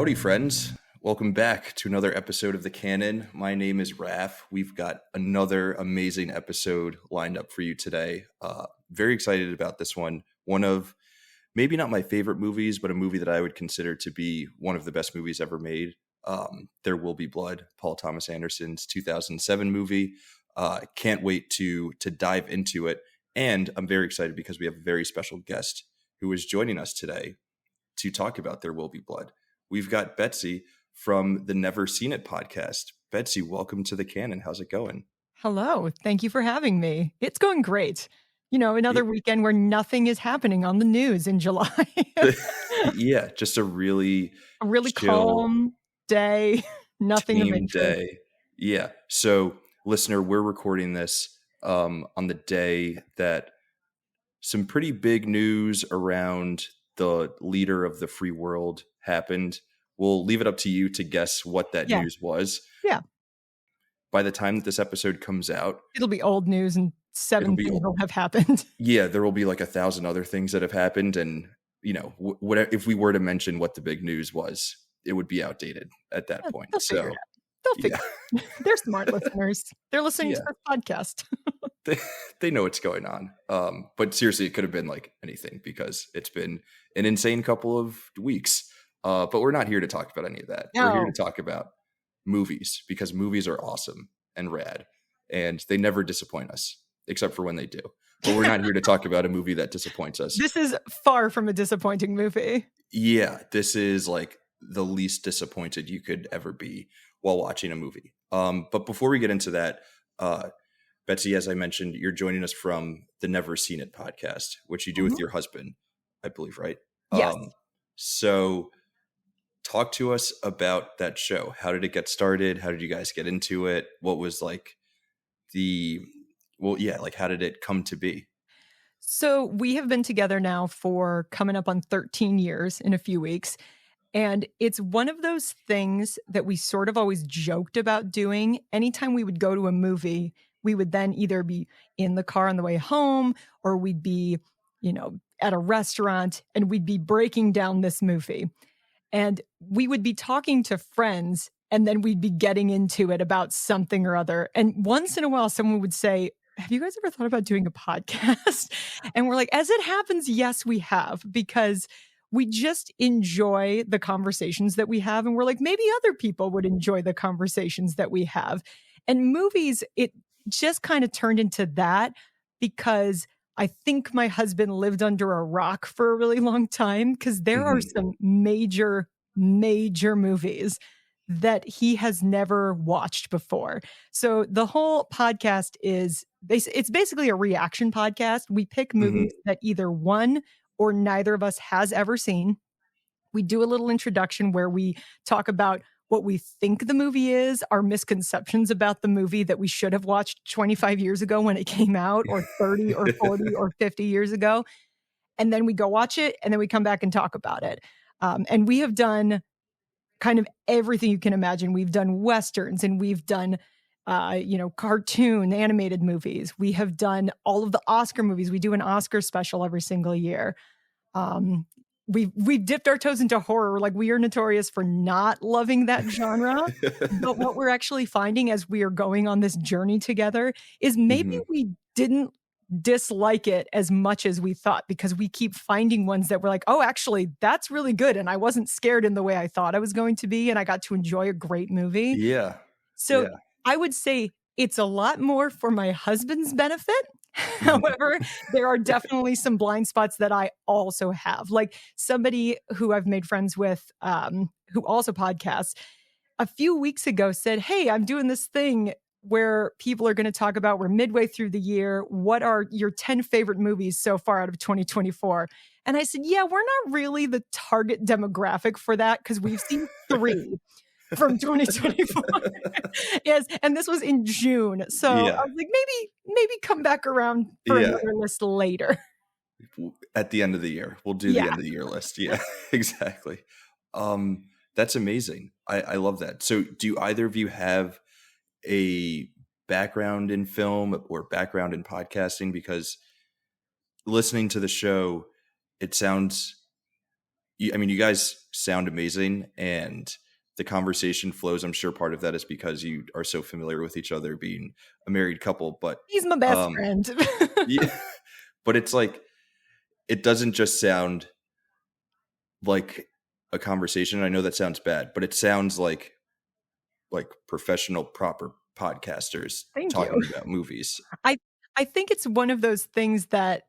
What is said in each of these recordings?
Howdy, friends. Welcome back to another episode of the Canon. My name is Raph. We've got another amazing episode lined up for you today. Very excited about this one. One of maybe not my favorite movies, but a movie that I would consider to be one of the best movies ever made. There Will Be Blood, Paul Thomas Anderson's 2007 movie. Can't wait to dive into it. And I'm very excited because we have a very special guest who is joining us today to talk about There Will Be Blood. We've got Betsy from the Never Seen It podcast. Betsy, welcome to the Canon. How's it going? Hello. Thank you for having me. It's going great. You know, another weekend where nothing is happening on the news in July. Yeah, just a really calm day. Nothing of interest. Day. Yeah. So, listener, we're recording this on the day that some pretty big news around the leader of the free world happened. We'll leave it up to you to guess what that news was. Yeah. By the time that this episode comes out, it'll be old news and seven things will have happened. Yeah, there will be like 1,000 other things that have happened. And, you know, whatever, if we were to mention what the big news was, it would be outdated at that point. They'll figure it out. They're smart listeners. They're listening to this podcast. They know what's going on. But seriously, it could have been like anything because it's been an insane couple of weeks. But we're not here to talk about any of that. No. We're here to talk about movies because movies are awesome and rad and they never disappoint us except for when they do. But we're not here to talk about a movie that disappoints us. This is far from a disappointing movie. Yeah, this is like the least disappointed you could ever be while watching a movie. But before we get into that, Betsy, as I mentioned, you're joining us from the Never Seen It podcast, which you do with your husband, I believe, right? Yes. So talk to us about that show. How did it get started? How did you guys get into it? What was like how did it come to be? So we have been together now for coming up on 13 years in a few weeks. And it's one of those things that we sort of always joked about doing. Anytime we would go to a movie, we would then either be in the car on the way home or we'd be, at a restaurant and we'd be breaking down this movie. And we would be talking to friends and then we'd be getting into it about something or other. And once in a while, someone would say, have you guys ever thought about doing a podcast? And we're like, as it happens, yes, we have, because we just enjoy the conversations that we have. And we're like, maybe other people would enjoy the conversations that we have. And movies, it just kind of turned into that because I think my husband lived under a rock for a really long time because there are some major movies that he has never watched before. So the whole podcast it's basically a reaction podcast. We pick movies that either one or neither of us has ever seen. We do a little introduction where we talk about what we think the movie is, our misconceptions about the movie that we should have watched 25 years ago when it came out, or 30 or 40 or 50 years ago. And then we go watch it and then we come back and talk about it. And we have done kind of everything you can imagine. We've done Westerns and we've done, cartoon animated movies. We have done all of the Oscar movies. We do an Oscar special every single year. We've dipped our toes into horror. Like, we are notorious for not loving that genre. But what we're actually finding as we are going on this journey together is maybe we didn't dislike it as much as we thought, because we keep finding ones that we're like, oh, actually, that's really good. And I wasn't scared in the way I thought I was going to be. And I got to enjoy a great movie. Yeah. So I would say it's a lot more for my husband's benefit. However, there are definitely some blind spots that I also have. Like somebody who I've made friends with, who also podcasts, a few weeks ago said, hey, I'm doing this thing where people are going to talk about, we're midway through the year, what are your 10 favorite movies so far out of 2024? And I said, yeah, we're not really the target demographic for that because we've seen 3 from 2024. Yes, and this was in June. So I was like, maybe come back around for another list later. At the end of the year. We'll do the end of the year list. Yeah, exactly. That's amazing. I love that. So do either of you have a background in film or background in podcasting? Because listening to the show, it sounds I mean, you guys sound amazing, and the conversation flows. I'm sure part of that is because you are so familiar with each other, being a married couple. But He's my best um, friend. yeah, but it's like it doesn't just sound like a conversation. I know that sounds bad, but it sounds like professional, proper podcasters Thank you. talking about movies. I I think it's one of those things that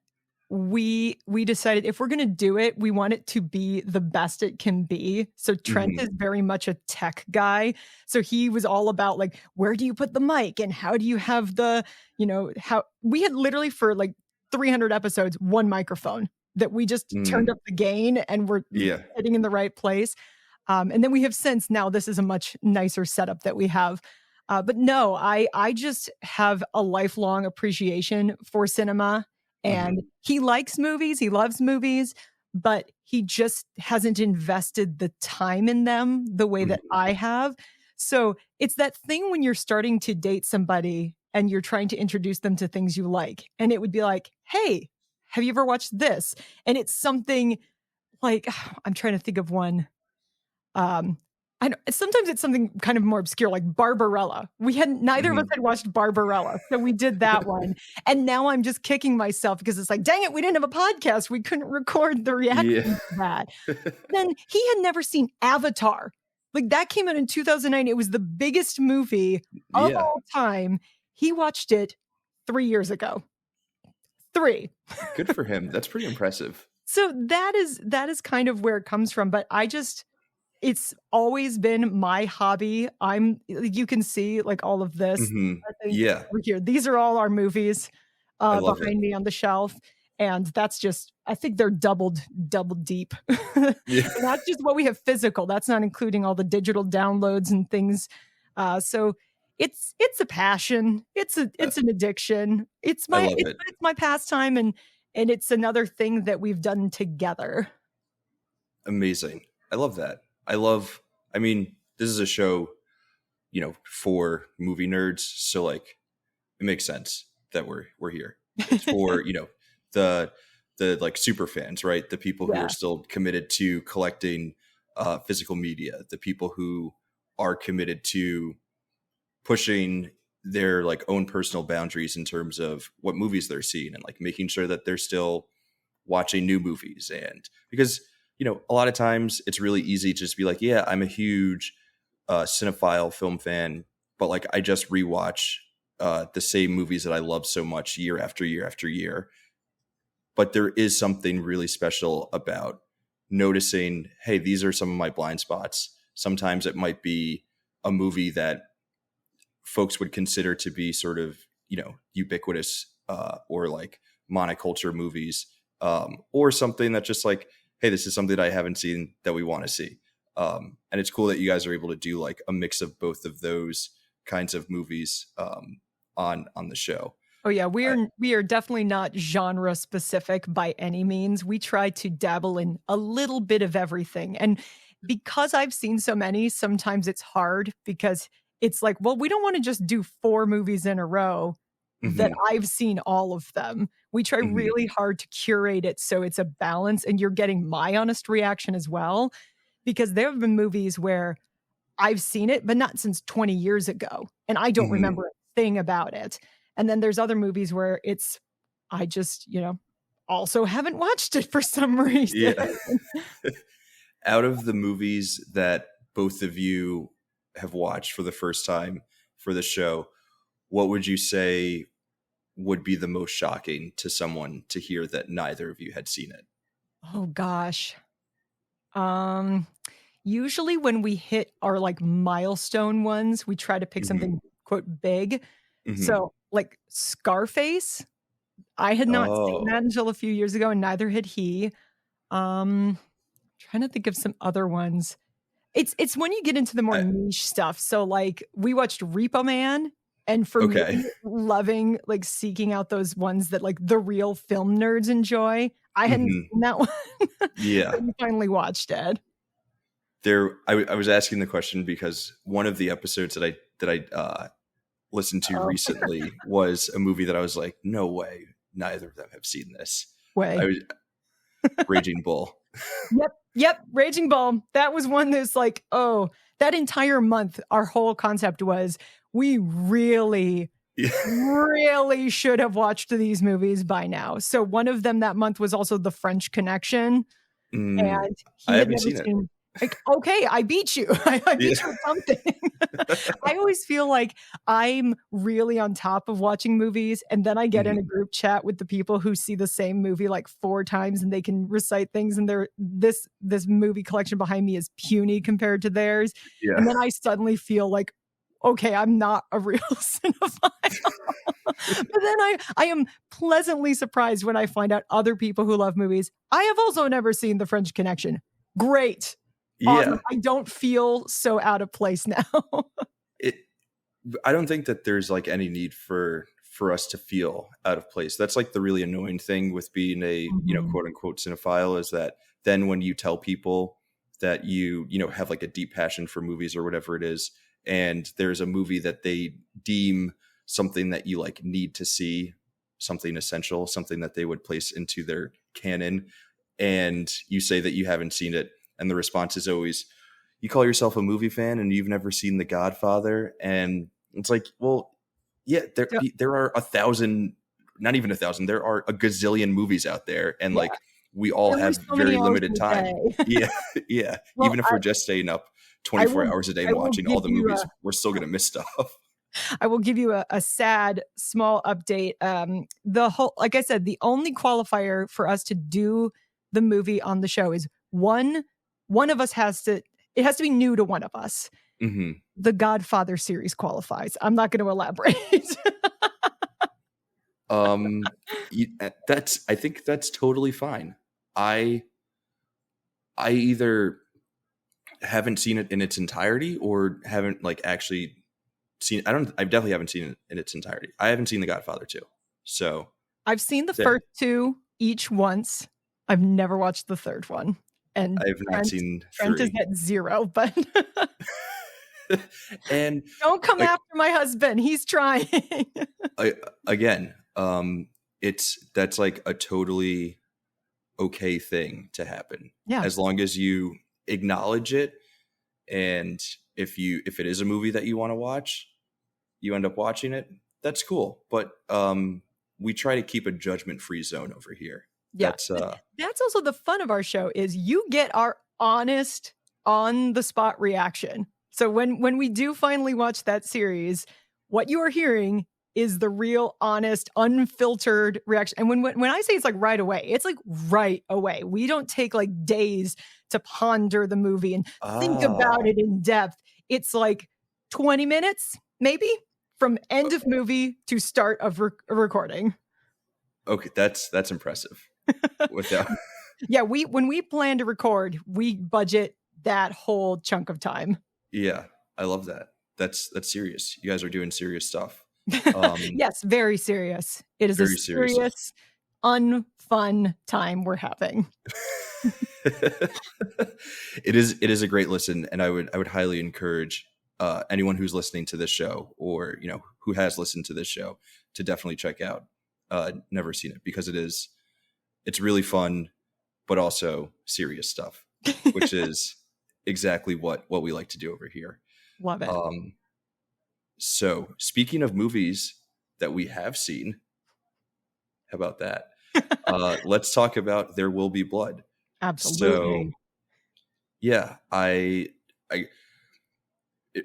we decided if we're gonna do it, we want it to be the best it can be. So Trent Hmm. is very much a tech guy. So he was all about like, where do you put the mic and how do you have the, how we had literally for like 300 episodes, one microphone that we just turned Mm, up the gain and we're yeah. hitting in the right place. And then we have since now this is a much nicer setup that we have. But no, I just have a lifelong appreciation for cinema, and Hmm. he likes movies, he loves movies, but he just hasn't invested the time in them the way that Hmm. I have. So it's that thing when you're starting to date somebody and you're trying to introduce them to things you like, and it would be like, "Hey, have you ever watched this?" And it's something like I'm trying to think of one. Um, I know sometimes it's something kind of more obscure, like Barbarella. We hadn't neither of us Hmm. had watched Barbarella, so we did that one, and now I'm just kicking myself because it's like, "Dang it, we didn't have a podcast, we couldn't record the Yeah. reaction to that." Then he had never seen Avatar. Like, that came out in 2009, it was the biggest movie of Yeah. all time. He watched it 3 years ago. 3. Good for him. That's pretty impressive. So that is kind of where it comes from, but I just it's always been my hobby. You can see, like, all of this, Hmm. I think, Yeah. over here. These are all our movies, I love it. behind me on the shelf, and that's just I think they're double deep. Yeah. And that's just what we have physical, that's not including all the digital downloads and things. So it's a passion, Uh, it's an addiction. I love it. It's my pastime, and it's another thing that we've done together. Amazing. I love that. I mean, this is a show, for movie nerds. So like it makes sense that we're here. It's for, the like super fans, right? The people who are Yeah. still committed to collecting physical media, the people who are committed to pushing their like own personal boundaries in terms of what movies they're seeing and like making sure that they're still watching new movies. And because a lot of times it's really easy to just be like, yeah, I'm a huge cinephile film fan, but like I just rewatch the same movies that I love so much year after year after year. But there is something really special about noticing, hey, these are some of my blind spots. Sometimes it might be a movie that folks would consider to be sort of ubiquitous or like monoculture movies, or something that just like, hey, this is something I haven't seen that we want to see. And it's cool that you guys are able to do like a mix of both of those kinds of movies on the show. Oh yeah, I, we are definitely not genre specific by any means. We try to dabble in a little bit of everything. And because I've seen so many, sometimes it's hard because it's like, well, we don't want to just do 4 movies in a row that mhm, I've seen all of them. We try mhm, really hard to curate it so it's a balance and you're getting my honest reaction as well because there have been movies where I've seen it, but not since 20 years ago, and I don't mhm. remember a thing about it. And then there's other movies where it's I just, also haven't watched it for some reason. Yeah. Out of the movies that both of you have watched for the first time for the show, what would you say would be the most shocking to someone to hear that neither of you had seen it? Oh gosh. Um, Usually when we hit our, like, milestone ones, we try to pick Hmm. something, quote, "big." Hmm. So, like, Scarface, I had not seen Oh, that until a few years ago, and neither had he. Um, Trying to think of some other ones. It's when you get into the more I, niche stuff. So, like, we watched Repo Man, and for me, okay. loving, like, seeking out those ones that, like, the real film nerds enjoy, I hadn't Hmm. seen that one, Yeah. so we finally watched it. I was asking the question because one of the episodes that I listened to Oh, recently was a movie that I was like, no way, neither of them have seen this. I way. was Raging Bull. Yep. Raging Bull. That was one that's like, oh, that entire month, our whole concept was we really Yeah. really should have watched these movies by now. So one of them that month was also The French Connection, and I he had haven't never seen it. seen. Like, okay, I beat you. I Yeah. beat you at something. I always feel like I'm really on top of watching movies, and then I get in a group chat with the people who see the same movie like 4 times, and they can recite things, and this movie collection behind me is puny compared to theirs. Yeah. And then I suddenly feel like, okay, I'm not a real cinephile. But then I am pleasantly surprised when I find out other people who love movies. I have also never seen The French Connection. Great. Awesome. Yeah. I don't feel so out of place now. I don't think that there's like any need for us to feel out of place. That's like the really annoying thing with being a, quote unquote cinephile, is that then when you tell people that you have like a deep passion for movies or whatever it is, and there's a movie that they deem something that you like need to see, something essential, something that they would place into their canon, and you say that you haven't seen it, and the response is always, you call yourself a movie fan and you've never seen The Godfather? And it's like, well, yeah, there are 1,000, not even 1,000, there are a gazillion movies out there, and like we all have so very many hours limited in a time. day. Yeah. Well, Even if we're just staying up 24 hours a day and watching all the movies, we're still going to miss stuff. I will give you a sad small update. Like I said, the only qualifier for us to do the movie on the show is one of us it has to be new to one of us. The Godfather series qualifies. I'm not going to elaborate. I think that's totally fine. I either haven't seen it in its entirety or haven't like actually seen. I definitely haven't seen it in its entirety. I haven't seen The Godfather 2. So I've seen the first 2 each once. I've never watched the third one. And I have not seen 3. Trent is at 0, but and don't come after my husband. He's trying. Again, that's like a totally okay thing to happen. Yeah. As long as you acknowledge it, and if it is a movie that you want to watch, you end up watching it, that's cool. But we try to keep a judgment-free zone over here. Yeah. That's also the fun of our show, is you get our honest, on the spot reaction. So when we do finally watch that series, what you are hearing is the real, honest, unfiltered reaction. And when I say it's like right away, it's like right away. We don't take like days to ponder the movie and think about it in depth. It's like 20 minutes, maybe, from end of movie to start of recording. Okay, that's impressive. Yeah, when we plan to record, we budget that whole chunk of time. Yeah, I love that. That's serious. You guys are doing serious stuff. Yes, very serious. It is a serious, unfun time we're having. It is a great listen, and I would highly encourage anyone who's listening to this show, or who has listened to this show, to definitely check out Never Seen It, because it's really fun, but also serious stuff, which is exactly what we like to do over here. Love it. So speaking of movies that we have seen, how about that? Let's talk about There Will Be Blood. Absolutely. So yeah,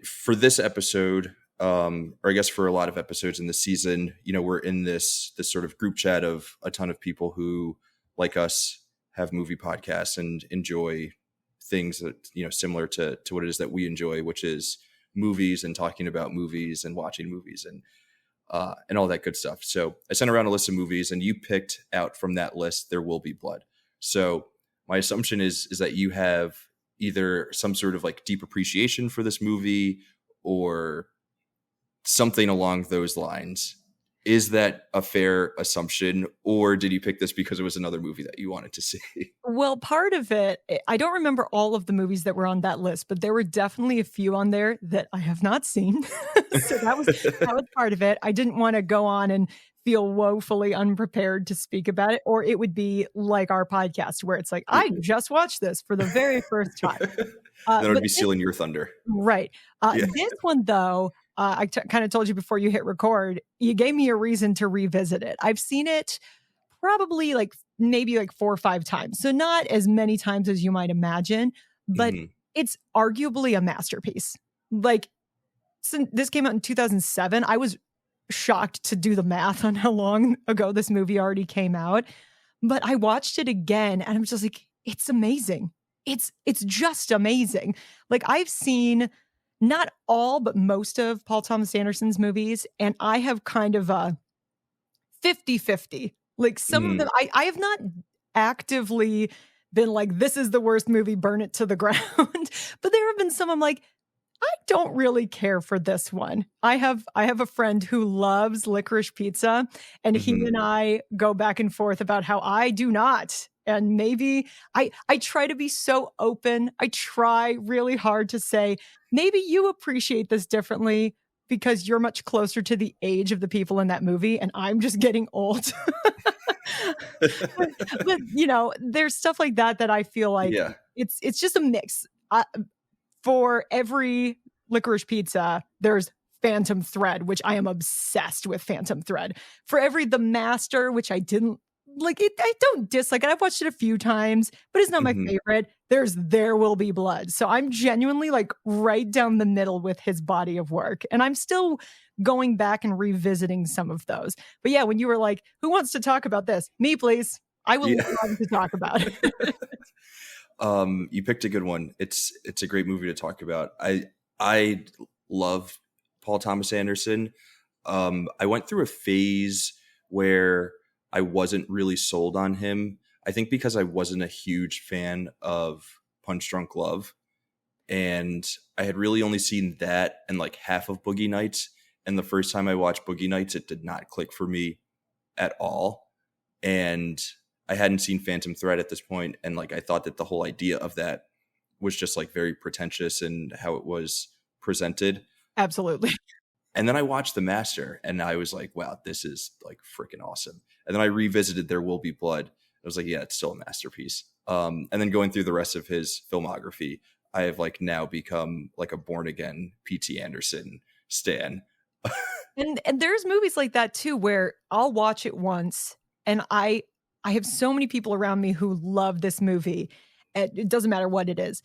for this episode, or I guess for a lot of episodes in the season, we're in this sort of group chat of a ton of people who, like us, have movie podcasts and enjoy things that, similar to what it is that we enjoy, which is movies and talking about movies and watching movies and all that good stuff. So I sent around a list of movies, and you picked out from that list There Will Be Blood. So my assumption is that you have either some sort of like deep appreciation for this movie or something along those lines. Is that a fair assumption, or did you pick this because it was another movie that you wanted to see? Well, part of it, I don't remember all of the movies that were on that list, but there were definitely a few on there that I have not seen. So that was part of it. I didn't want to go on and feel woefully unprepared to speak about it, or it would be like our podcast where it's like, I just watched this for the very first time. Then I'd But be this stealing your thunder. Right. Yeah. This one, though, kind of told you before you hit record, you gave me a reason to revisit it. I've seen it probably like maybe like 4 or 5 times. So not as many times as you might imagine, but Mhm. it's arguably a masterpiece. Like, since this came out in 2007, I was shocked to do the math on how long ago this movie already came out. But I watched it again and I'm just like, it's amazing. It's just amazing. Like, I've seen not all, but most of Paul Thomas Anderson's movies, and I have kind of a 50-50. Like, some of them Mhm. I have not actively been like, "This is the worst movie, burn it to the ground." But there have been some I'm like, I don't really care for this one. I have a friend who loves Licorice Pizza, and he Mhm. and I go back and forth about how I do not. And maybe I try to be so open. I try really hard to say, maybe you appreciate this differently because you're much closer to the age of the people in that movie, and I'm just getting old. But there's stuff like that that I feel like Yeah. it's just a mix. For every Licorice Pizza, there's Phantom Thread, which I am obsessed with Phantom Thread. For every The Master, which I didn't like it, I don't dislike it. I've watched it a few times, but it's not my Mhm. favorite. There's There Will Be Blood. So I'm genuinely like right down the middle with his body of work. And I'm still going back and revisiting some of those. But yeah, when you were like, who wants to talk about this? Me, please. I will Yeah. love to talk about it. You picked a good one. It's a great movie to talk about. I love Paul Thomas Anderson. I went through a phase where I wasn't really sold on him. I think because I wasn't a huge fan of Punch Drunk Love, and I had really only seen that and like half of Boogie Nights. And the first time I watched Boogie Nights, it did not click for me at all. And I hadn't seen Phantom Thread at this point, and like I thought that the whole idea of that was just like very pretentious and how it was presented. Absolutely. And then I watched The Master, and I was like, wow, this is like freaking awesome. And then I revisited There Will Be Blood. I was like, yeah, it's still a masterpiece. And then going through the rest of his filmography, I have like now become like a born again P.T. Anderson stan. And there's movies like that too where I'll watch it once and I have so many people around me who love this movie. And it doesn't matter what it is.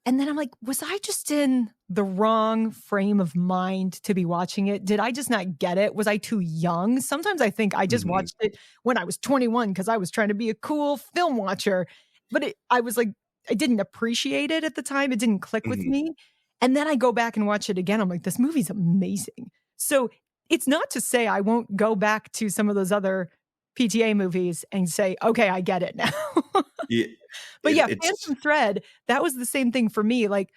And then I'm like, was I just in the wrong frame of mind to be watching it? Did I just not get it? Was I too young? Sometimes I think I just Mhm. watched it when I was 21 because I was trying to be a cool film watcher. But I was like, I didn't appreciate it at the time. It didn't click with Mhm. me. And then I go back and watch it again. I'm like, this movie's amazing. So it's not to say I won't go back to some of those other PTA movies and say, okay, I get it now. Yeah, But yeah, it's Phantom Thread, that was the same thing for me, like,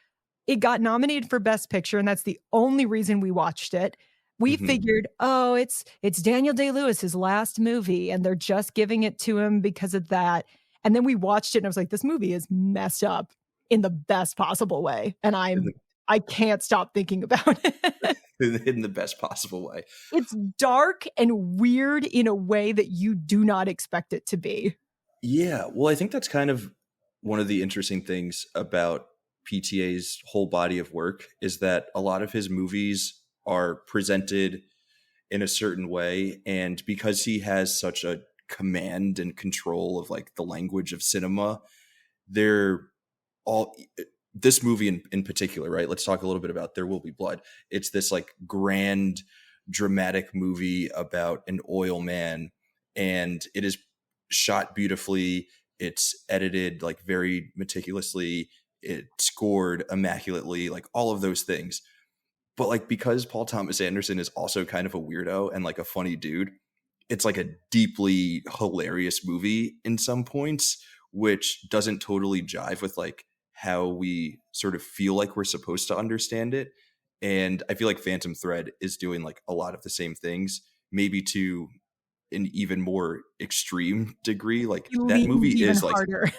it got nominated for Best Picture, and that's the only reason we watched it. We mhm. figured, "Oh, it's Daniel Day-Lewis's last movie, and they're just giving it to him because of that." And then we watched it, and I was like, "This movie is messed up in the best possible way," and I can't stop thinking about it. in the best possible way. It's dark and weird in a way that you do not expect it to be. Yeah, well, I think that's kind of one of the interesting things about PTA's whole body of work is that a lot of his movies are presented in a certain way, and because he has such a command and control of like the language of cinema, they're all this movie in particular, right? Let's talk a little bit about There Will Be Blood. It's this like grand dramatic movie about an oil man, and it is shot beautifully. It's edited like very meticulously. It scored immaculately, like all of those things. But like because Paul Thomas Anderson is also kind of a weirdo and like a funny dude, it's like a deeply hilarious movie in some points, which doesn't totally jive with like how we sort of feel like we're supposed to understand it. And I feel like Phantom Thread is doing like a lot of the same things, maybe to an even more extreme degree. Like He leans even harder.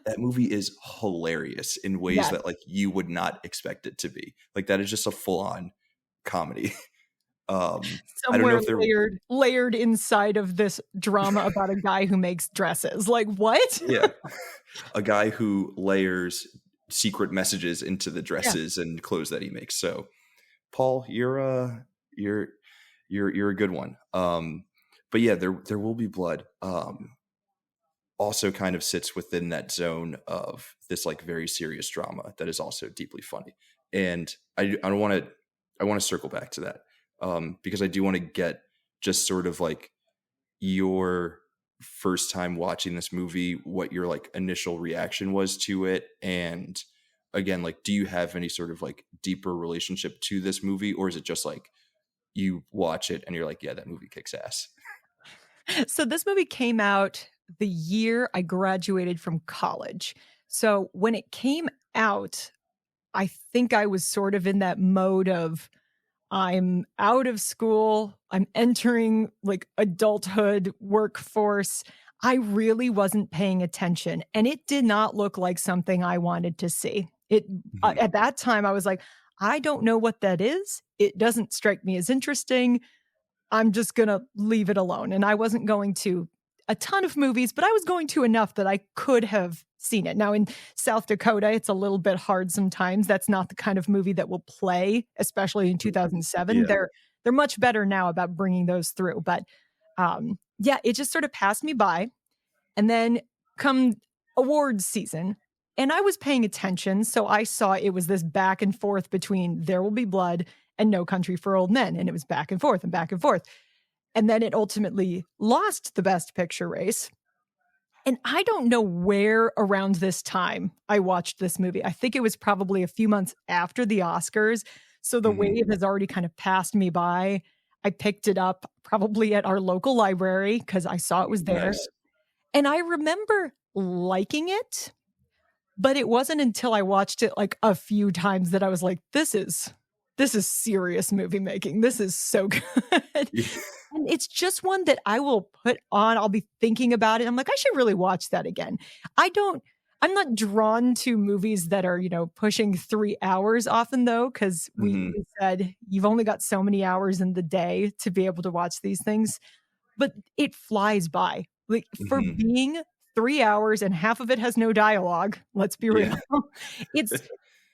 that movie is hilarious in ways Yes. that like you would not expect it to be. Like that is just a full on comedy. I don't know Somewhere if they're layered inside of this drama about a guy who makes dresses. Like, what? yeah, a guy who layers secret messages into the Yeah. dresses and clothes that he makes. So, Paul, you're you're a good one. But yeah, there will be blood. Also kind of sits within that zone of this like very serious drama that is also deeply funny. And I want to circle back to that because I do want to get just sort of like your first time watching this movie, what your like initial reaction was to it, and again, like, do you have any sort of like deeper relationship to this movie, or is it just like you watch it and you're like, yeah, that movie kicks ass? So this movie came out the year I graduated from college. So when it came out, I think I was sort of in that mode of I'm out of school, I'm entering like adulthood, workforce. I really wasn't paying attention and it did not look like something I wanted to see. It Mhm. at that time I was like, I don't know what that is. It doesn't strike me as interesting. I'm just gonna leave it alone. And I wasn't going to a ton of movies, but I was going to enough that I could have seen it. Now in South Dakota, it's a little bit hard sometimes. That's not the kind of movie that will play, especially in 2007. Yeah. They're much better now about bringing those through, but yeah, it just sort of passed me by. And then come awards season, and I was paying attention, so I saw it was this back and forth between There Will Be Blood and No Country for Old Men, and it was back and forth and back and forth. And then it ultimately lost the Best Picture race. And I don't know where around this time I watched this movie. I think it was probably a few months after the Oscars. So the Mhm. wave has already kind of passed me by. I picked it up probably at our local library because I saw it was there. Nice. And I remember liking it, but it wasn't until I watched it like a few times that I was like, this is serious movie making. This is so good. And it's just one that I will put on. I'll be thinking about it. I'm like, I should really watch that again. I don't I'm not drawn to movies that are, pushing 3 hours often though, because Mhm. we said you've only got so many hours in the day to be able to watch these things, but it flies by. Like, for Mhm. being 3 hours and half of it has no dialogue, let's be real, Yeah. it's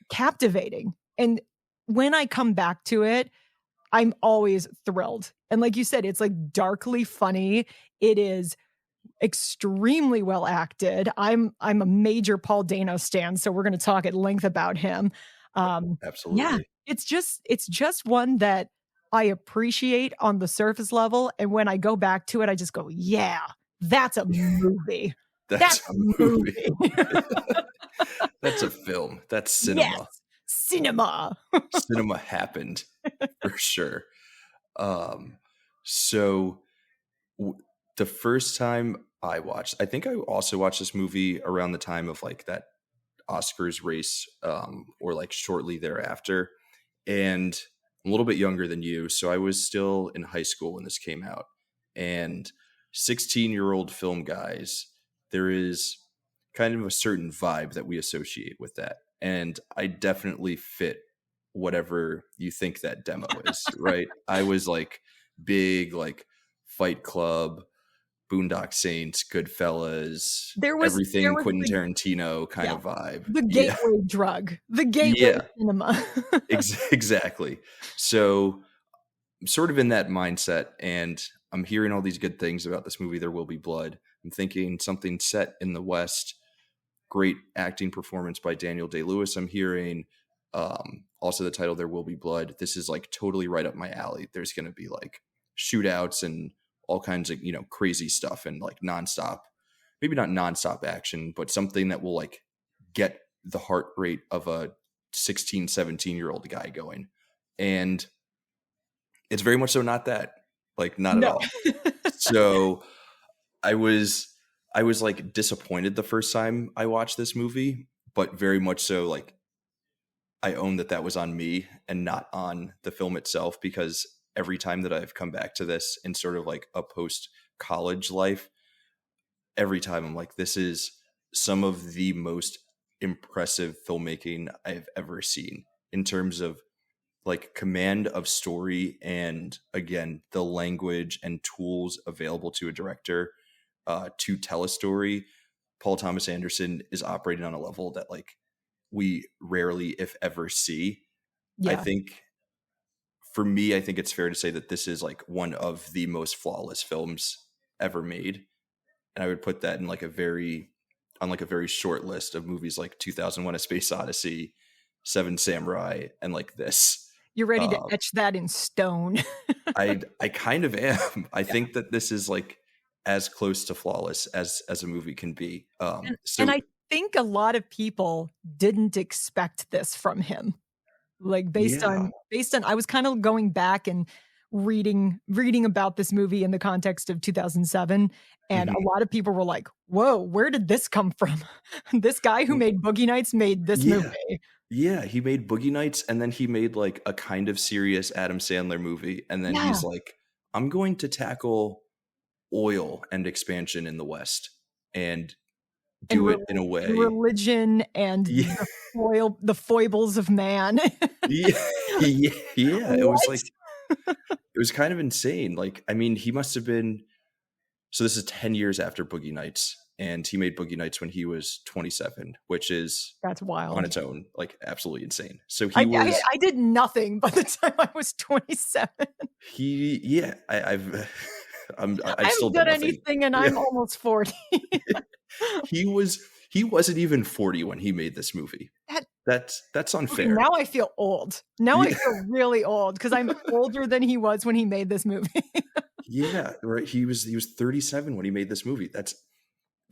captivating, and when I come back to it, I'm always thrilled, and like you said, it's, like, darkly funny, it is extremely well acted. I'm a major Paul Dano stan, so we're gonna talk at length about him. Yeah, Absolutely. it's just one that I appreciate on the surface level, and when I go back to it, I just go, "Yeah, that's a movie. That's That's a a movie. movie." That's a film. That's Yes, cinema. cinema. Cinema happened for sure. Um, so w- the first time I watched, I think I also watched this movie around the time of like that Oscars race, or like shortly thereafter. And I'm a little bit younger than you, so I was still in high school when this came out. And 16-year-old film guys, there is kind of a certain vibe that we associate with that. And I definitely fit whatever you think that demo is, right? I was like big, like Fight Club, Boondock Saints, Goodfellas, There everything was Quentin the Tarantino kind yeah, of vibe. the Yeah. gateway drug, the gateway Yeah, cinema. exactly. So I'm sort of in that mindset, and I'm hearing all these good things about this movie, There Will Be Blood. I'm thinking something set in the West, great acting performance by Daniel Day-Lewis. I'm hearing also the title There Will Be Blood. This is like totally right up my alley. There's going to be like shootouts and all kinds of, crazy stuff and like nonstop, maybe not nonstop action, but something that will like get the heart rate of a 16, 17-year-old guy going. And it's very much so not that, like not at No. all. So I was I was like disappointed the first time I watched this movie, but very much so like I own that that was on me and not on the film itself, because every time that I've come back to this in sort of like a post college life, every time I'm like, this is some of the most impressive filmmaking I've ever seen in terms of like command of story and again the language and tools available to a director to tell a story, Paul Thomas Anderson is operating on a level that like we rarely, if ever, see. I Yeah. think for me, I think it's fair to say that this is like one of the most flawless films ever made. And I would put that in like a very on like a very short list of movies like 2001: A Space Odyssey, Seven Samurai, and like this. You're ready to Uh, etch that in stone. I kind of am. I Yeah. think that this is like as close to flawless as a movie can be. And I think a lot of people didn't expect this from him. Like, Yeah. based on I was kind of going back and reading about this movie in the context of 2007, and a Mhm. lot of people were like, "Whoa, where did this come from?" This guy who made Boogie Nights made this movie. Yeah. Yeah, he made Boogie Nights, and then he made, like, a kind of serious Adam Sandler movie, and then Yeah, he's like, "I'm going to tackle oil and expansion in the West and and do it in a way." religion and Yeah. the foibles of man. Yeah. Yeah, What? it was kind of insane, like, I mean, he must have been so this is 10 years after Boogie Nights, and he made Boogie Nights when he was 27, which is That's on wild. its own, like, absolutely insane. So he was I did nothing by the time I was 27. he yeah, I've I I've still haven't done done nothing. anything and Yeah. I'm almost 40. He was he wasn't even 40 when he made this movie. That That's Okay, unfair. now I feel old. Now I Yeah. feel really old because 'cause I'm older than he was when he made this movie. Yeah, right, he was 37 when he made this movie. That's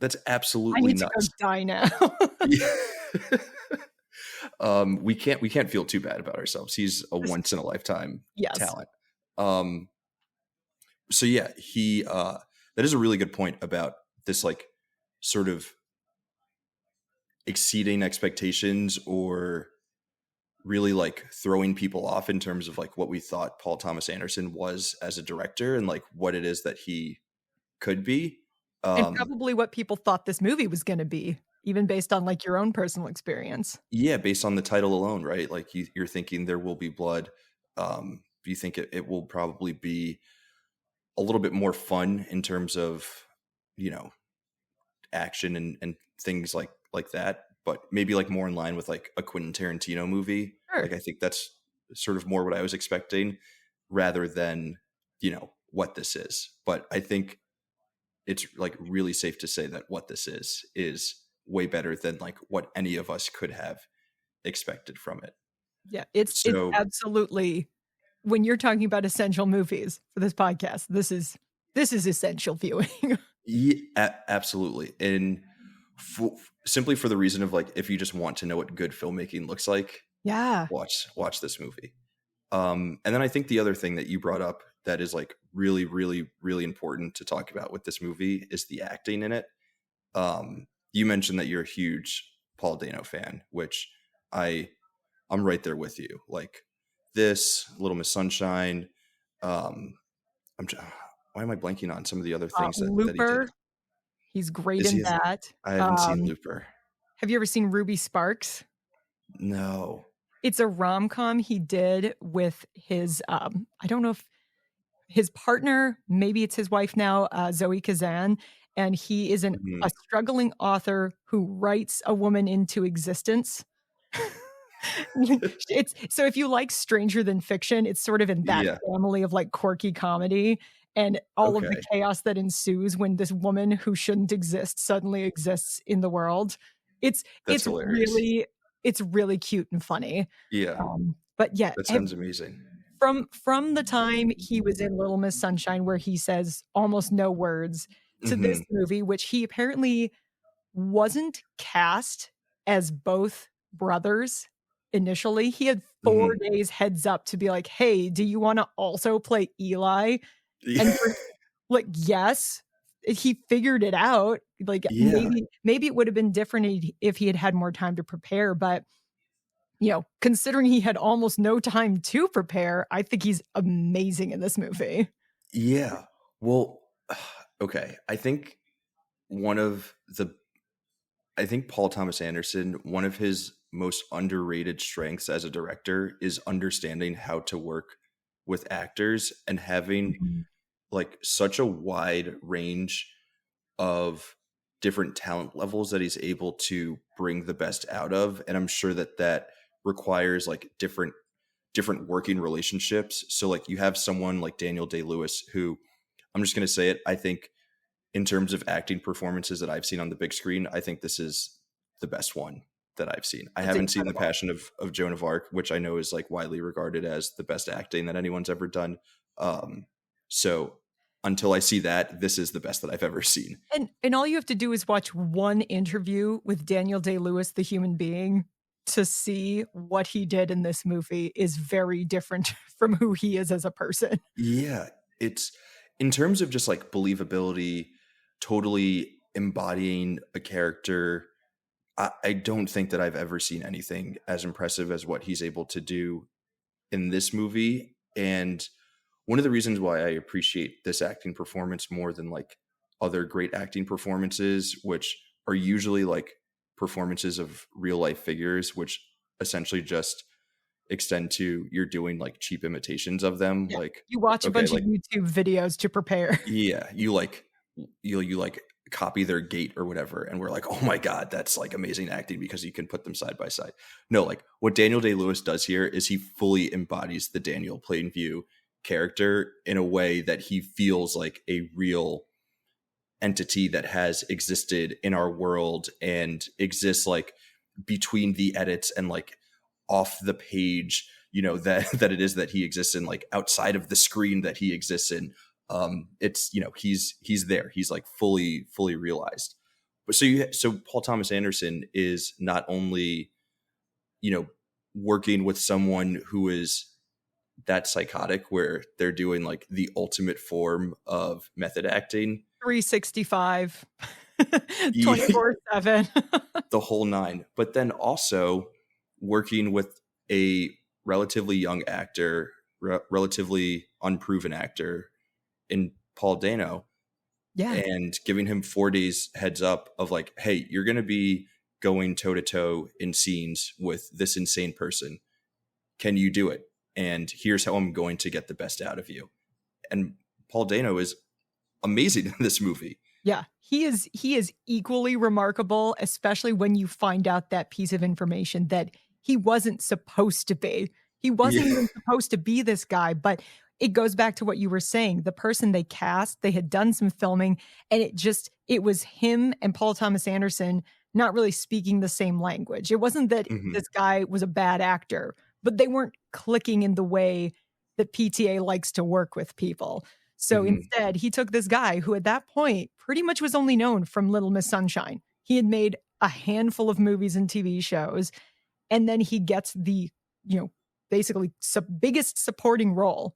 I absolutely need to go nuts. die now. Yeah. We can't feel too bad about ourselves. He's a Just once in a lifetime yes. talent. Um, so yeah, that is a really good point about this like sort of exceeding expectations or really like throwing people off in terms of like what we thought Paul Thomas Anderson was as a director and like what it is that he could be. And Um, probably what people thought this movie was gonna be, even based on, like, your own personal experience. yeah, based on the title alone, right? Like you're thinking there will be blood. You think it will probably be a little bit more fun in terms of, you know, action and things like that, but maybe like more in line with like a Quentin Tarantino movie. Sure. Like I think that's sort of more what I was expecting rather than, what this is. But I think it's like really safe to say that what this is way better than like what any of us could have expected from it. Yeah, it's So absolutely when you're talking about essential movies for this podcast, this is essential viewing. yeah, absolutely. And simply for the reason of like if you just want to know what good filmmaking looks like, Yeah. watch this movie. And then I think the other thing that you brought up that is like really, really, really important to talk about with this movie is the acting in it. You mentioned that you're a huge Paul Dano fan, which I I'm right there with you. Like this, Little Miss Sunshine. Um, why am I blanking on some of the other things that he did? Looper, he's great Is in he? that. I haven't seen Looper. Have you ever seen Ruby Sparks? No. It's a rom-com he did with his, I don't know if his partner, maybe it's his wife now, Zoe Kazan, and he is a Mhm. struggling author who writes a woman into existence. It's so if you like Stranger Than Fiction, it's sort of in that Yeah. family of, like, quirky comedy and all of the Okay. chaos that ensues when this woman who shouldn't exist suddenly exists in the world. It's That's it's hilarious. really it's really cute and funny. Yeah. But yeah, That sounds amazing. from the time he was in Little Miss Sunshine, where he says almost no words, to this Mhm. movie, which he apparently wasn't cast as both brothers initially. He had 4 Mhm. days heads up to be like, "Hey, do you wanna also play Eli?" And for like, yes, he figured it out. Like, Yeah. maybe it would have been different if he had had more time to prepare, but, considering he had almost no time to prepare, I think he's amazing in this movie. Yeah. Well, okay. I think one of the I think Paul Thomas Anderson, one of his most underrated strengths as a director is understanding how to work with actors and having Mhm. like such a wide range of different talent levels that he's able to bring the best out of. And I'm sure that that requires like different working relationships. So like you have someone like Daniel Day-Lewis who, I'm just going to say it, I think in terms of acting performances that I've seen on the big screen, I think this is the best one that I've seen. I That's haven't seen The incredible. Passion of Joan of Arc, which I know is like widely regarded as the best acting that anyone's ever done. Um, so until I see that, this is the best that I've ever seen. And all you have to do is watch one interview with Daniel Day-Lewis, the human being, to see what he did in this movie is very different from who he is as a person. Yeah, it's in terms of just like believability, totally embodying a character. I don't think that I've ever seen anything as impressive as what he's able to do in this movie. And one of the reasons why I appreciate this acting performance more than like other great acting performances, which are usually like performances of real life figures, which essentially just extend to you're doing like cheap imitations of them. Yeah. Like, You watch a okay, bunch of like, YouTube videos to prepare. yeah, you like copy their gait or whatever, and we're like, oh my god, that's like amazing acting because you can put them side by side. No, like what Daniel Day Lewis does here is he fully embodies the Daniel Plainview character in a way that he feels like a real entity that has existed in our world and exists like between the edits and like off the page, you know, that that it is that he exists in, like outside of the screen that he exists in. It's, you know, he's there, he's like fully realized. But so Paul Thomas Anderson is not only, you know, working with someone who is that psychotic where they're doing like the ultimate form of method acting. 365, 24/7. The whole nine. But then also working with a relatively young actor, relatively unproven actor in Paul Dano, Yeah. and giving him 4 days heads up of like, hey, you're going to be going toe to toe in scenes with this insane person. Can you do it? And here's how I'm going to get the best out of you. And Paul Dano is amazing in this movie. Yeah, he is equally remarkable, especially when you find out that piece of information that he wasn't supposed to be. He wasn't Yeah. even supposed to be this guy, but it goes back to what you were saying. The person they cast, they had done some filming, and it was him and Paul Thomas Anderson not really speaking the same language. It wasn't that Hmm. this guy was a bad actor, but they weren't clicking in the way that PTA likes to work with people. So Hmm. instead, he took this guy who at that point pretty much was only known from Little Miss Sunshine. He had made a handful of movies and TV shows, and then he gets the, you know, basically biggest supporting role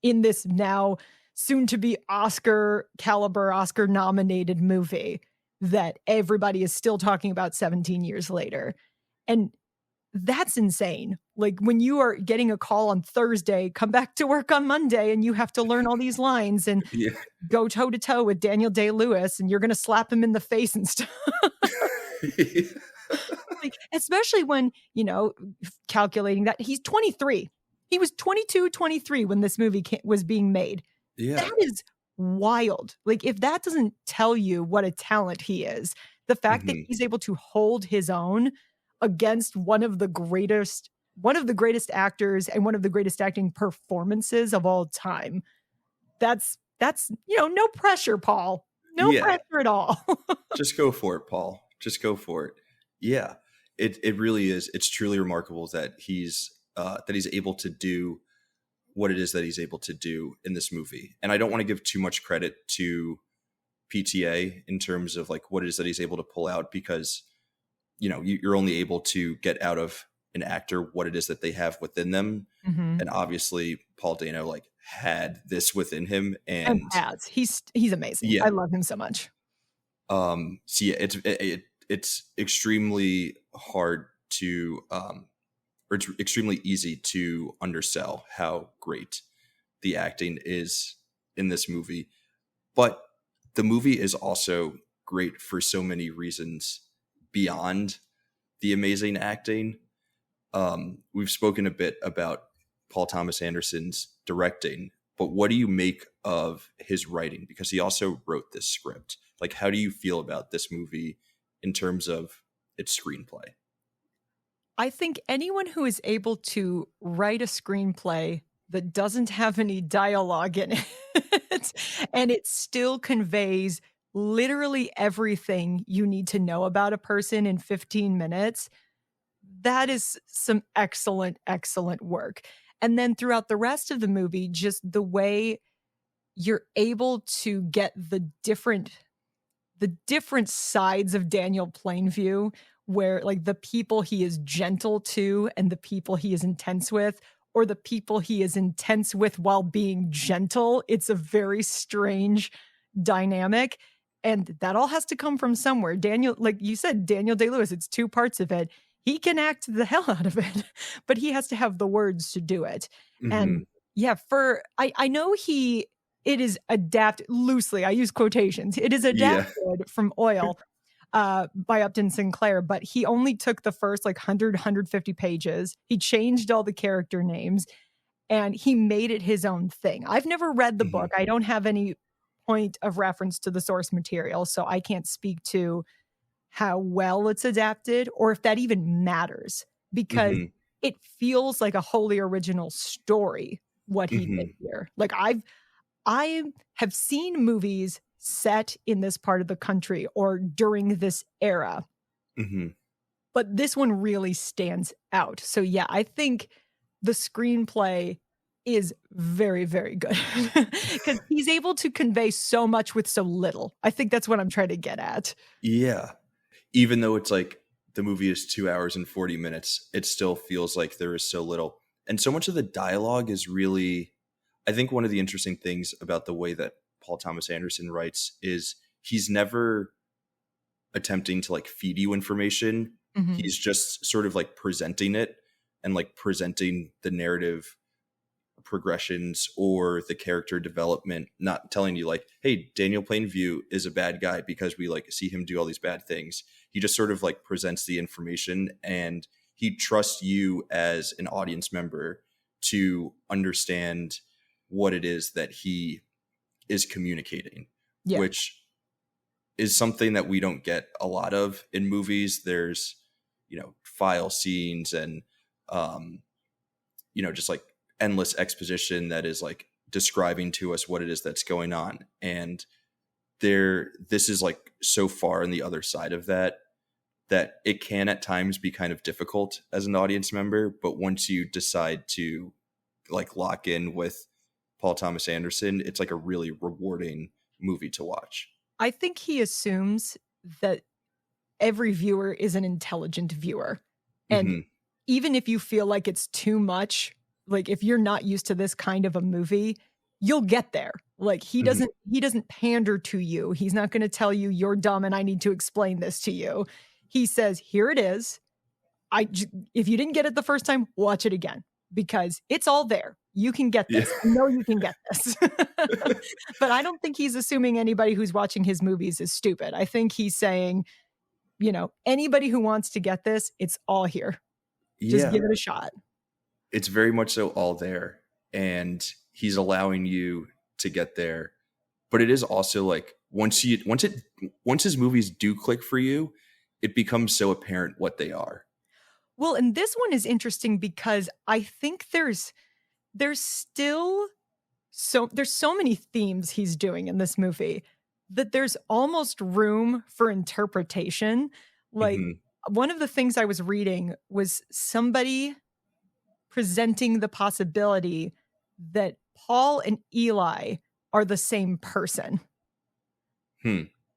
in this now soon to be Oscar caliber, Oscar nominated movie that everybody is still talking about 17 years later. And that's insane. Like when you are getting a call on Thursday, come back to work on Monday, and you have to learn all these lines and Yeah. go toe to toe with Daniel Day-Lewis, and you're gonna slap him in the face and stuff. Like, especially when, calculating that he's 23. He was 22, 23 when this movie was being made. Yeah. That is wild. Like, if that doesn't tell you what a talent he is, the fact that Hmm. he's able to hold his own against one of the greatest actors and one of the greatest acting performances of all time. That's no pressure, Paul. No Yeah. pressure at all. Just go for it, Paul. Just go for it. Yeah. It really is. It's truly remarkable that he's able to do what it is that he's able to do in this movie. And I don't want to give too much credit to PTA in terms of like what it is that he's able to pull out because you're only able to get out of an actor what it is that they have within them. Mhm. And obviously Paul Dano like had this within him. And And Paz, he's amazing. yeah, I love him so much. so yeah, it's extremely hard to or it's extremely easy to undersell how great the acting is in this movie. But the movie is also great for so many reasons beyond the amazing acting. We've spoken a bit about Paul Thomas Anderson's directing, but what do you make of his writing? Because he also wrote this script. Like, how do you feel about this movie in terms of its screenplay? I think anyone who is able to write a screenplay that doesn't have any dialogue in it and it still conveys literally everything you need to know about a person in 15 minutes, that is some excellent, excellent work. And then throughout the rest of the movie, just the way you're able to get the different sides of Daniel Plainview, where like the people he is gentle to and the people he is intense with, or the people he is intense with while being gentle. It's a very strange dynamic. And that all has to come from somewhere. Daniel, like you said, Daniel Day-Lewis, it's two parts of it. He can act the hell out of it, but he has to have the words to do it. Mm-hmm. And yeah, I know it is adapted loosely. I use quotations. It is Yeah. adapted from Oil by Upton Sinclair, but he only took the first like 150 pages. He changed all the character names and he made it his own thing. I've never read the Mm-hmm. book. I don't have any point of reference to the source material, so I can't speak to how well it's adapted or if that even matters because Mm-hmm. it feels like a wholly original story what he did Mm-hmm. here. Like I have seen movies set in this part of the country or during this era, Mm-hmm. but this one really stands out. So yeah, I think the screenplay is very, very good because he's able to convey so much with so little. I think that's what I'm trying to get at. Yeah. Even though it's like the movie is 2 hours and 40 minutes, it still feels like there is so little. And so much of the dialogue is really, I think one of the interesting things about the way that Paul Thomas Anderson writes is he's never attempting to like feed you information. Mhm. He's just sort of like presenting it and like presenting the narrative progressions or the character development, not telling you like, hey, Daniel Plainview is a bad guy because we like see him do all these bad things. He just sort of like presents the information and he trusts you as an audience member to understand what it is that he is communicating, Yeah. which is something that we don't get a lot of in movies. There's, file scenes and, just like endless exposition that is like describing to us what it is that's going on. And this is like so far on the other side of that it can at times be kind of difficult as an audience member. But once you decide to like lock in with Paul Thomas Anderson, it's like a really rewarding movie to watch. I think he assumes that every viewer is an intelligent viewer. And Mm-hmm. even if you feel like it's too much, like if you're not used to this kind of a movie, you'll get there. Like he Mm-hmm. doesn't pander to you. He's not going to tell you you're dumb and I need to explain this to you. He says, "Here it is. If you didn't get it the first time, watch it again because it's all there. You can get Yeah. this. I know you can get this." But I don't think he's assuming anybody who's watching his movies is stupid. I think he's saying, anybody who wants to get this, it's all here. Just Yeah. give it a shot. It's very much so all there. And he's allowing you to get there. But it is also like once his movies do click for you, it becomes so apparent what they are. Well, and this one is interesting because I think there's still there's so many themes he's doing in this movie that there's almost room for interpretation. Like Mm-hmm. one of the things I was reading was somebody presenting the possibility that Paul and Eli are the same person.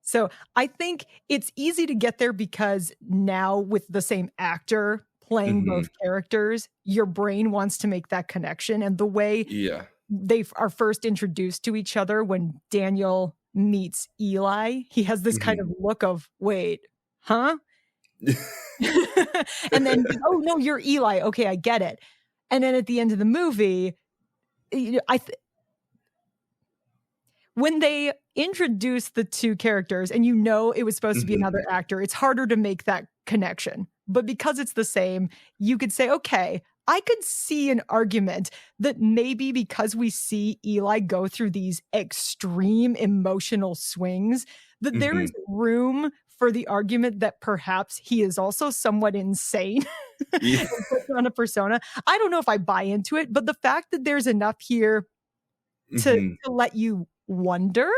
So I think it's easy to get there because now with the same actor playing Mm-hmm. both characters, your brain wants to make that connection. And the way Yeah. they are first introduced to each other when Daniel meets Eli, he has this kind of look of, wait, huh? And then, oh no, you're Eli. Okay, I get it. And then at the end of the movie, when they introduce the two characters and you know it was supposed to be Mhm. another actor, it's harder to make that connection. But because it's the same, you could say, okay, I could see an argument that maybe because we see Eli go through these extreme emotional swings, that there is Mhm. room for the argument that perhaps he is also somewhat insane and Yeah. puts on a persona. I don't know if I buy into it, but the fact that there's enough here to Mhm. to let you wonder,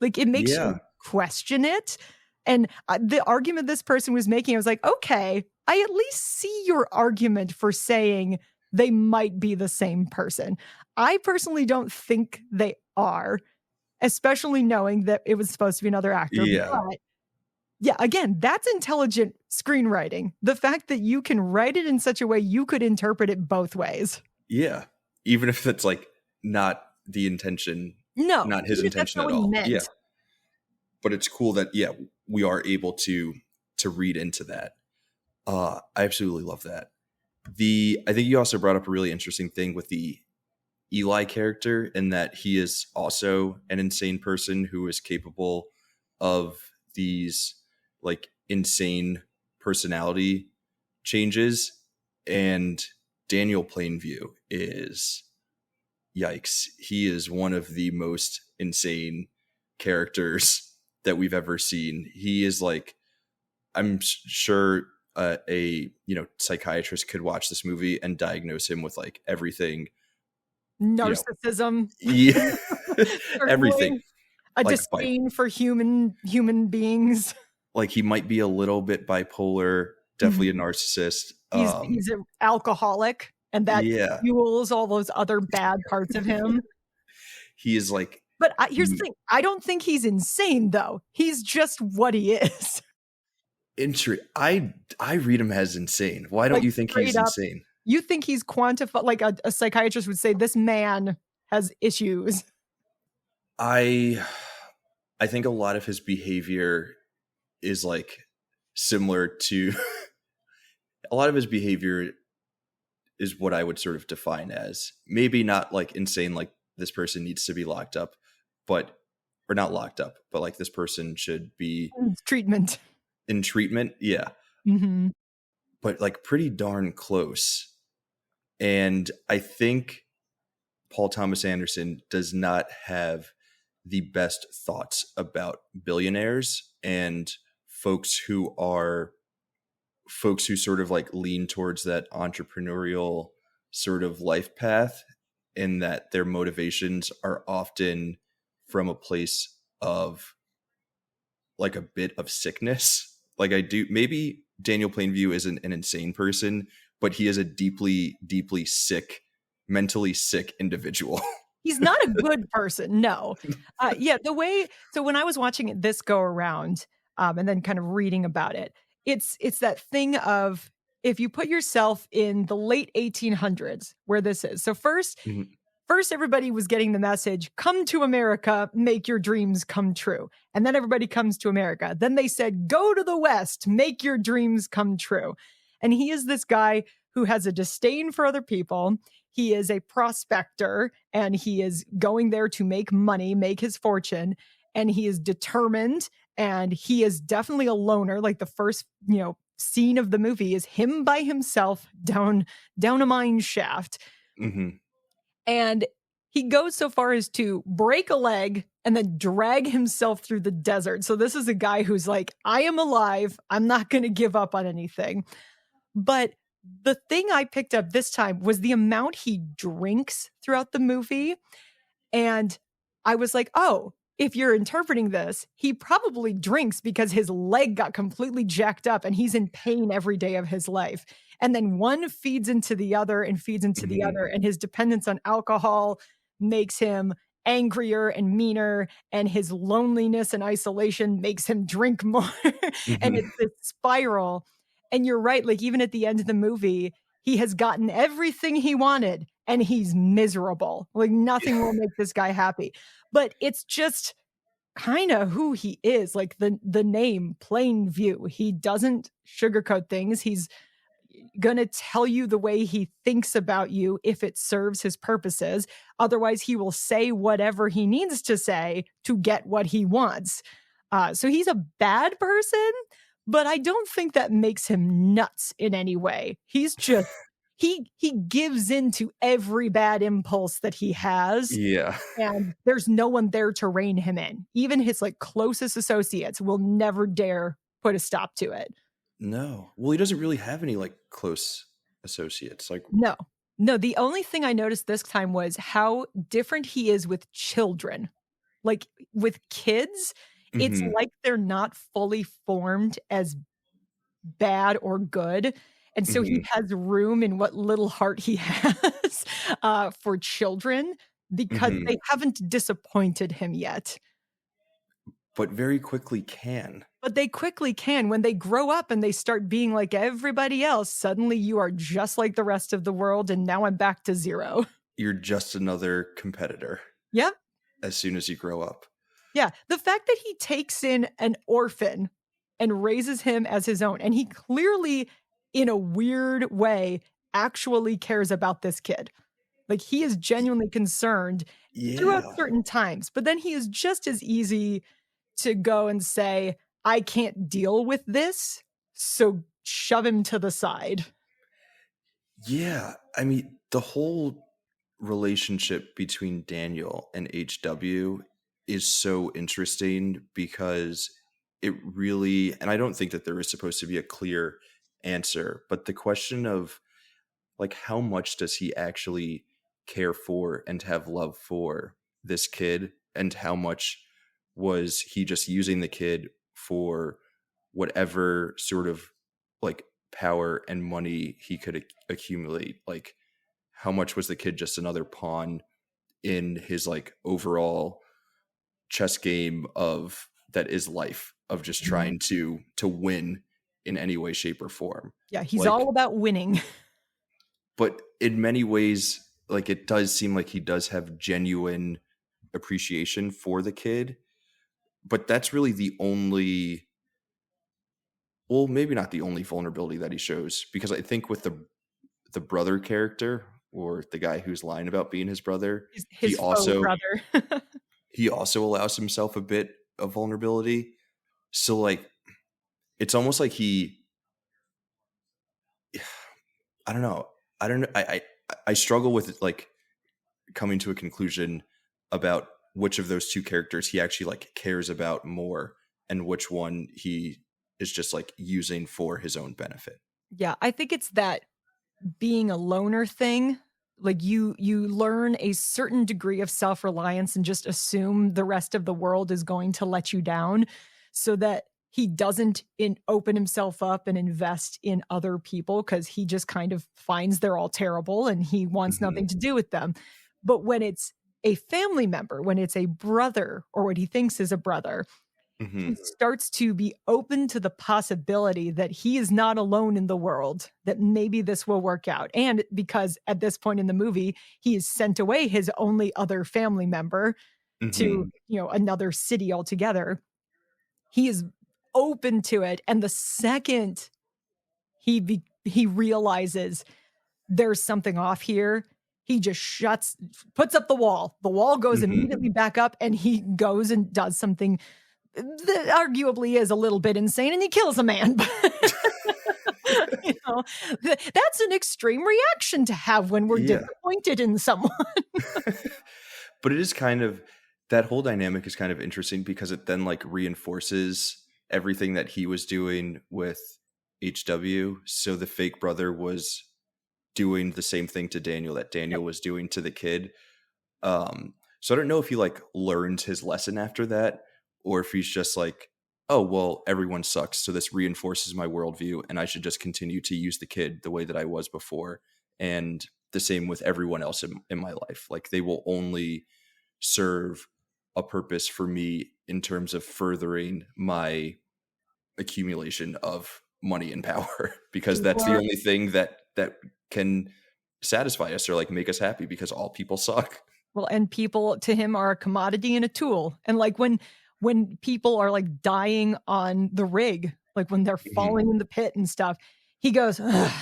like, it makes you Yeah. question it, and, the argument this person was making, I was like, "Okay, I at least see your argument for saying they might be the same person." I personally don't think they are, especially knowing that it was supposed to be another actor, Yeah. but yeah, again, that's intelligent screenwriting. The fact that you can write it in such a way you could interpret it both ways. Yeah. Even if it's, like, not the intention, No, not his even if that's intention not at what he all. Yeah. meant. But it's cool that, yeah, we are able to read into that. I absolutely love that. I think you also brought up a really interesting thing with the Eli character, in that he is also an insane person who is capable of these, like, insane personality changes. And Daniel Plainview is, yikes, he is one of the most insane characters that we've ever seen. He is like, sure psychiatrist could watch this movie and diagnose him with like everything, you know, Narcissism, yeah, everything, certainly. A like disdain for human beings. like he might be a little bit bipolar, definitely a Mhm. narcissist. He's an alcoholic, and that Yeah, fuels all those other bad parts of him. he is like, But I here's the mm, thing, I don't think he's insane, though. He's just what he is. I read him as insane. Why don't Like, you think straight he's up, insane? you think he's like a psychiatrist would say, "This man has issues." I I think a lot of his behavior is like similar to a lot of his behavior is what I would sort of define as maybe not like insane, like this person needs to be locked up, but or not locked up, but like this person should be Treatment. in treatment. Yeah. Mhm. But like pretty darn close. And I think Paul Thomas Anderson does not have the best thoughts about billionaires and folks who are folks who sort of like lean towards that entrepreneurial sort of life path, in that their motivations are often from a place of like a bit of sickness. Like I do, maybe Daniel Plainview isn't an insane person, but he is a deeply, deeply sick, mentally sick individual. He's not a good person, no. Yeah, the way so when I was watching it this go around, and then kind of reading about it, it's that thing of if you put yourself in the late 1800s where this is. So Mhm. first everybody was getting the message, "Come to America, make your dreams come true." And then everybody comes to America. Then they said, "Go to the West, make your dreams come true." And he is this guy who has a disdain for other people. He is a prospector and he is going there to make money, make his fortune, and he is determined and he is definitely a loner. Like the first, scene of the movie is him by himself down a mine shaft, Mhm. and he goes so far as to break a leg and then drag himself through the desert. So this is a guy who's like, I am alive. I'm not going to give up on anything. But the thing I picked up this time was the amount he drinks throughout the movie. And I was like, oh, if you're interpreting this, he probably drinks because his leg got completely jacked up and he's in pain every day of his life. And then one feeds into the other and feeds into the Mhm. other. And his dependence on alcohol makes him angrier and meaner. And his loneliness and isolation makes him drink more. And Mhm. it's this spiral. And you're right. Like, even at the end of the movie, he has gotten everything he wanted and he's miserable. Like, nothing will make this guy happy. But it's just kind of who he is. Like the name Plain View. He doesn't sugarcoat things. gonna tell you the way he thinks about you if it serves his purposes. Otherwise, he will say whatever he needs to say to get what he wants. So he's a bad person, but I don't think that makes him nuts in any way. He's just he gives in to every bad impulse that he has, Yeah. and there's no one there to rein him in. Even his, like, closest associates will never dare put a stop to it. No. Well, he doesn't really have any like close associates. Like, No. No, the only thing I noticed this time was how different he is with children. Like, with kids, it's mhm, like they're not fully formed as bad or good, and so he mhm. has room in what little heart he has, for children because Mhm. they haven't disappointed him yet. But very quickly can. But they quickly can. When they grow up and they start being like everybody else, suddenly you are just like the rest of the world, and now I'm back to 0. You're just another competitor Yep. as soon as you grow up. Yeah. The fact that he takes in an orphan and raises him as his own, and he clearly, in a weird way, actually cares about this kid. Like, he is genuinely concerned throughout Yeah. certain times, but then he is just as easy to go and say, "I can't deal with this, so shove him to the side." Yeah. I mean, the whole relationship between Daniel and HW is so interesting because it really, and I don't think that there is supposed to be a clear answer, but the question of like how much does he actually care for and have love for this kid, and how much was he just using the kid for whatever sort of like power and money he could accumulate? Like how much was the kid just another pawn in his like overall chess game of that is life, of just Mhm. trying to win in any way, shape, or form? Yeah, he's Like, all about winning. but in many ways, like it does seem like he does have genuine appreciation for the kid, but that's really the only, well, maybe not the only vulnerability that he shows, because I think with the brother character, or the guy who's lying about being his brother, he His faux also brother. he also allows himself a bit of vulnerability. So like it's almost like he, I don't know. I don't know. I struggle with like coming to a conclusion about which of those two characters he actually like cares about more, and which one he is just like using for his own benefit. Yeah, I think it's that being a loner thing. Like, you learn a certain degree of self-reliance and just assume the rest of the world is going to let you down, so that he doesn't open himself up and invest in other people, because he just kind of finds they're all terrible and he wants Hmm. nothing to do with them. But when it's a family member, when it's a brother or what he thinks is a brother, Hmm. he starts to be open to the possibility that he is not alone in the world, that maybe this will work out. And because at this point in the movie, he has sent away his only other family member to, Hmm. another city altogether, he is open to it. And the second he realizes there's something off here, he just puts up the wall. The wall goes Hmm. immediately back up, and he goes and does something that arguably is a little bit insane, and he kills a man. You know, that's an extreme reaction to have when we're Yeah. disappointed in someone. But it is kind of, that whole dynamic is kind of interesting because it then like reinforces everything that he was doing with HW. So the fake brother was doing the same thing to Daniel that Yep. Daniel was doing to the kid. So I don't know if he like learned his lesson after that, or if he's just like, oh well, everyone sucks, so this reinforces my worldview, and I should just continue to use the kid the way that I was before. And the same with everyone else in my life. Like they will only serve a purpose for me in terms of furthering my accumulation of money and power because that's the Or only thing that can satisfy us or like make us happy, because all people suck. well, and people to him are a commodity and a tool. And like when people are like dying on the rig, like when they're Mhm. falling in the pit and stuff, he goes, "Ugh."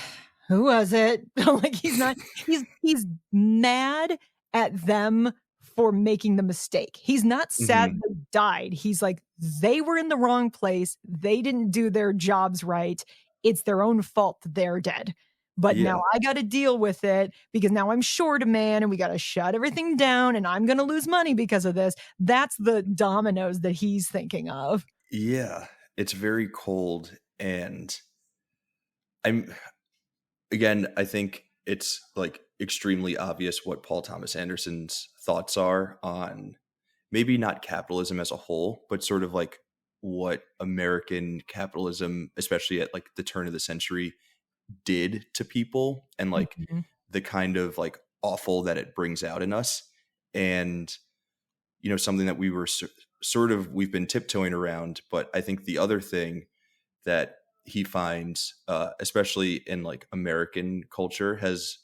who was it? Like, he's mad at them for making the mistake. He's not sad Mhm. they died. He's like, "They were in the wrong place. They didn't do their jobs right. It's their own fault that they're dead. But now Yeah. I gotta deal with it because now I'm short a man and we gotta shut everything down and I'm gonna lose money because of this." That's the dominoes that he's thinking of. Yeah. It's very cold, and I'm again, I think it's, like, extremely obvious what Paul Thomas Anderson's thoughts are on maybe not capitalism as a whole, but sort of, like, what American capitalism, especially at, like, the turn of the century, did to people, and, like, Mhm. the kind of, like, awful that it brings out in us. And, something that we were sort of we've been tiptoeing around, but I think the other thing that he finds, especially in like American culture, has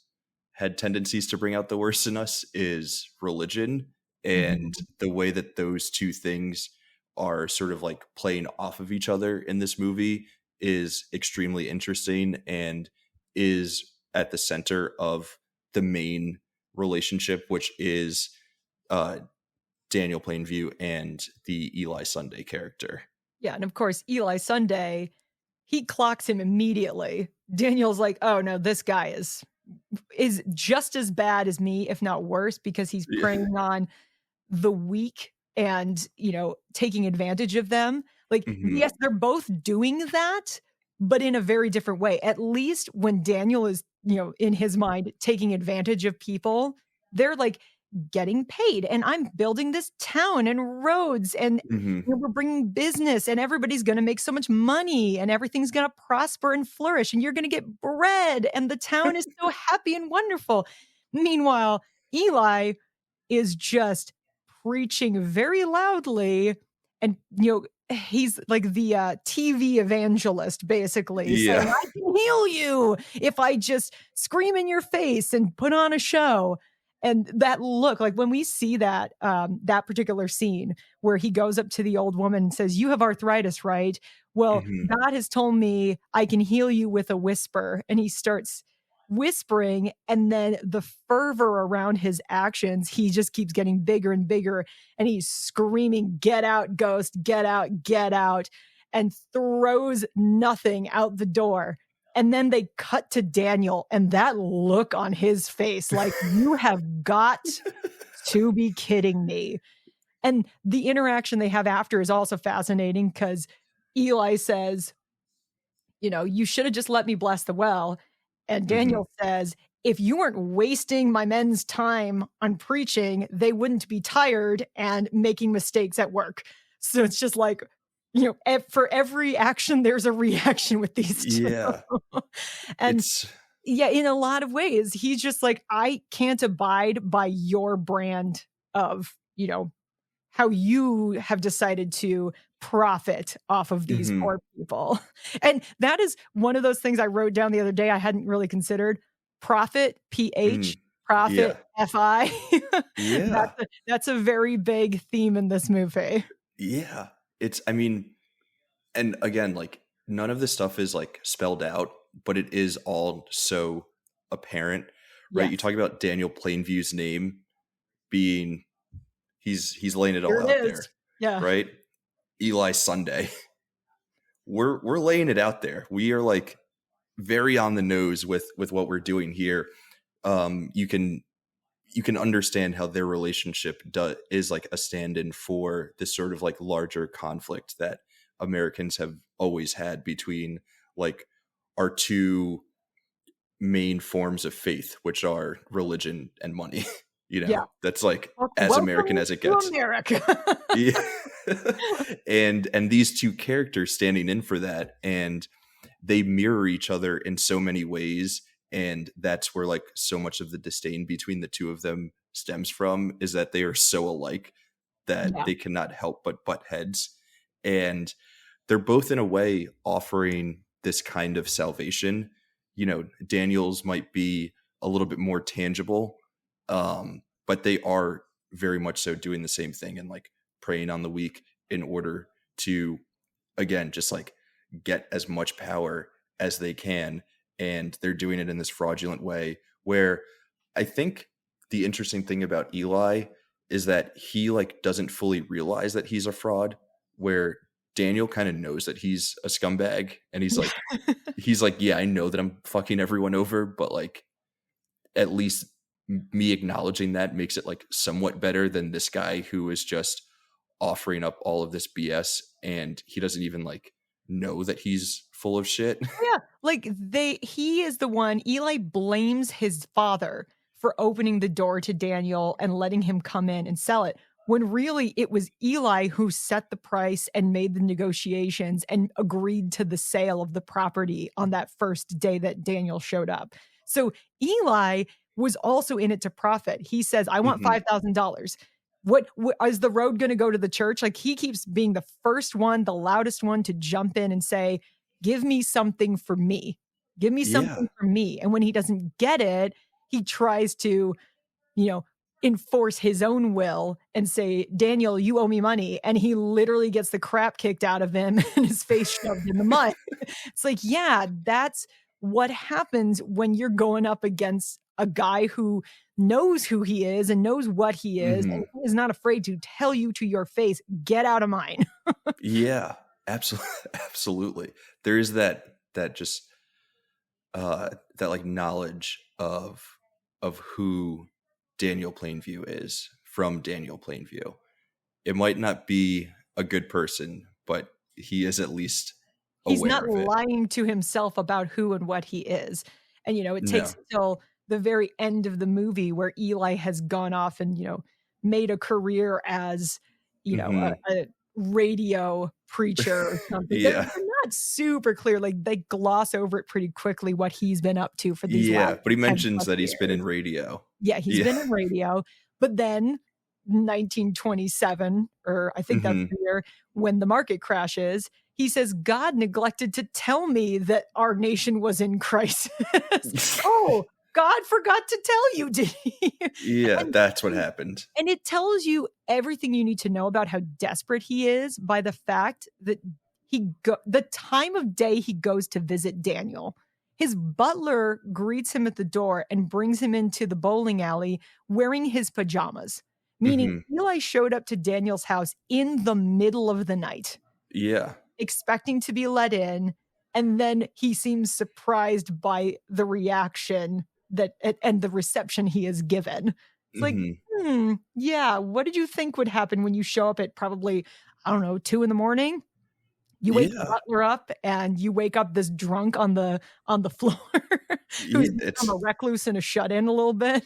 had tendencies to bring out the worst in us is religion, and Mhm. the way that those two things are sort of like playing off of each other in this movie is extremely interesting and is at the center of the main relationship, which is uh, Daniel Plainview and the Eli Sunday character. Yeah, and of course, Eli Sunday, he clocks him immediately. Daniel's like, "Oh, no, this guy is just as bad as me, if not worse, because he's Yeah. preying on the weak and, taking advantage of them." Like, Mhm. yes, they're both doing that, but in a very different way. At least when Daniel is, in his mind, taking advantage of people, they're like getting paid, and I'm building this town and roads, and Mhm. we're bringing business, and everybody's gonna make so much money, and everything's gonna prosper and flourish, and you're gonna get bread, and the town is so happy and wonderful. Meanwhile, Eli is just preaching very loudly and, he's like the, TV evangelist basically saying, Yeah. "I can heal you if I just scream in your face and put on a show." And that look, like, when we see that particular scene where he goes up to the old woman and says, "You have arthritis, right? Well, Mhm. God has told me I can heal you with a whisper." And he starts whispering, and then the fervor around his actions, he just keeps getting bigger and bigger, and he's screaming, "Get out, ghost, get out," and throws nothing out the door. And then they cut to Daniel, and that look on his face, like, "You have got to be kidding me." And the interaction they have after is also fascinating because Eli says, "You should have just let me bless the well." And Mhm. Daniel says, "If you weren't wasting my men's time on preaching, they wouldn't be tired and making mistakes at work." So it's just like, for every action, there's a reaction with these 2. Yeah. And It's yeah, in a lot of ways, he's just like, "I can't abide by your brand of, how you have decided to profit off of these Mhm. poor people." And that is one of those things I wrote down the other day I hadn't really considered. Profit, PH, Mm. profit, Yeah. FI. Yeah. That's a very big theme in this movie. Yeah. I mean, and again, like, none of this stuff is, like, spelled out, but it is all so apparent, right? You Yes, talk about Daniel Plainview's name being he's laying it all here it out is. there, Yeah. right? Eli Sunday. We're laying it out there. We are, like, very on the nose with what we're doing here. You can understand how their relationship is like a stand-in for this sort of like larger conflict that Americans have always had between like our two main forms of faith, which are religion and money. Yeah. That's like Wel as American welcome as it to gets. America. Yeah. And these two characters standing in for that, and they mirror each other in so many ways, and that's where like so much of the disdain between the two of them stems from, is that they are so alike that Yeah, they cannot help but butt heads. And they're both in a way offering this kind of salvation. Daniel's might be a little bit more tangible, but they are very much so doing the same thing and like preying on the weak in order to, again, just like get as much power as they can. and they're doing it in this fraudulent way where I think the interesting thing about Eli is that he like doesn't fully realize that he's a fraud, where Daniel kind of knows that he's a scumbag, and he's like, yeah, I know that I'm fucking everyone over, but like at least me acknowledging that makes it like somewhat better than this guy who is just offering up all of this BS, and he doesn't even like know that he's full of shit. Yeah, like he is the one. Eli blames his father for opening the door to Daniel and letting him come in and sell it, when really it was Eli who set the price and made the negotiations and agreed to the sale of the property on that first day that Daniel showed up. So Eli was also in it to profit. He says, I want Mhm. $5,000. What is the road going to go to the church? Like, he keeps being the first one, the loudest one to jump in and say, give me something for me. Give me Yeah. something for me. And when he doesn't get it, he tries to, you know, enforce his own will and say, Daniel, you owe me money. And he literally gets the crap kicked out of him and his face shoved in the mud. It's like, yeah, that's what happens when you're going up against a guy who knows who he is and knows what he is and Mhm. is not afraid to tell you to your face, get out of mine. Yeah, absolutely. Absolutely. There is that just that like knowledge of who Daniel Plainview is from Daniel Plainview. It might not be a good person, but he is at least He's aware not of it. lying to himself about who and what he is. And, it takes No. until the very end of the movie where Eli has gone off and, made a career as, Mhm. a radio preacher or something. They're Yeah. not super clear. Like, they gloss over it pretty quickly what he's been up to for these last Yeah, but he 10 mentions plus that he's been years. in radio. Yeah, he's Yeah. been in radio, but then 1927, or I think that's Mhm. the year when the market crashes, he says, God neglected to tell me that our nation was in crisis. Oh, God forgot to tell you, did he? Yeah, And that's what happened. and it tells you everything you need to know about how desperate he is by the fact that the time of day he goes to visit Daniel. His butler greets him at the door and brings him into the bowling alley wearing his pajamas, meaning Mhm. Eli showed up to Daniel's house in the middle of the night, Yeah. expecting to be let in, and then he seems surprised by the reaction and the reception he is given. It's like, Mhm. yeah, what did you think would happen when you show up at probably, I don't know, 2 in the morning? You wake the Yeah. butler up and you wake up this drunk on the floor Yeah, who's become a recluse and a shut-in a little bit.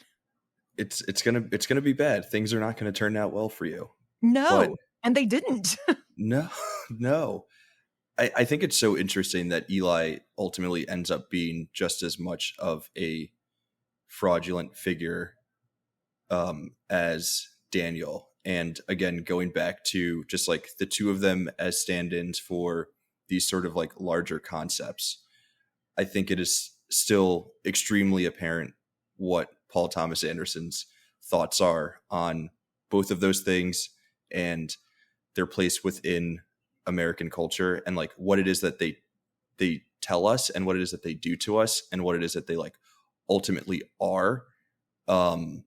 it's gonna be bad. Things are not gonna turn out well for you. But No, and they didn't. no, no. I think it's so interesting that Eli ultimately ends up being just as much of a fraudulent figure as Daniel. And again, going back to just like the two of them as stand-ins for these sort of like larger concepts, I think it is still extremely apparent what Paul Thomas Anderson's thoughts are on both of those things and their place within American culture, and like what it is that they tell us and what it is that they do to us and what it is that they like ultimately are. Um,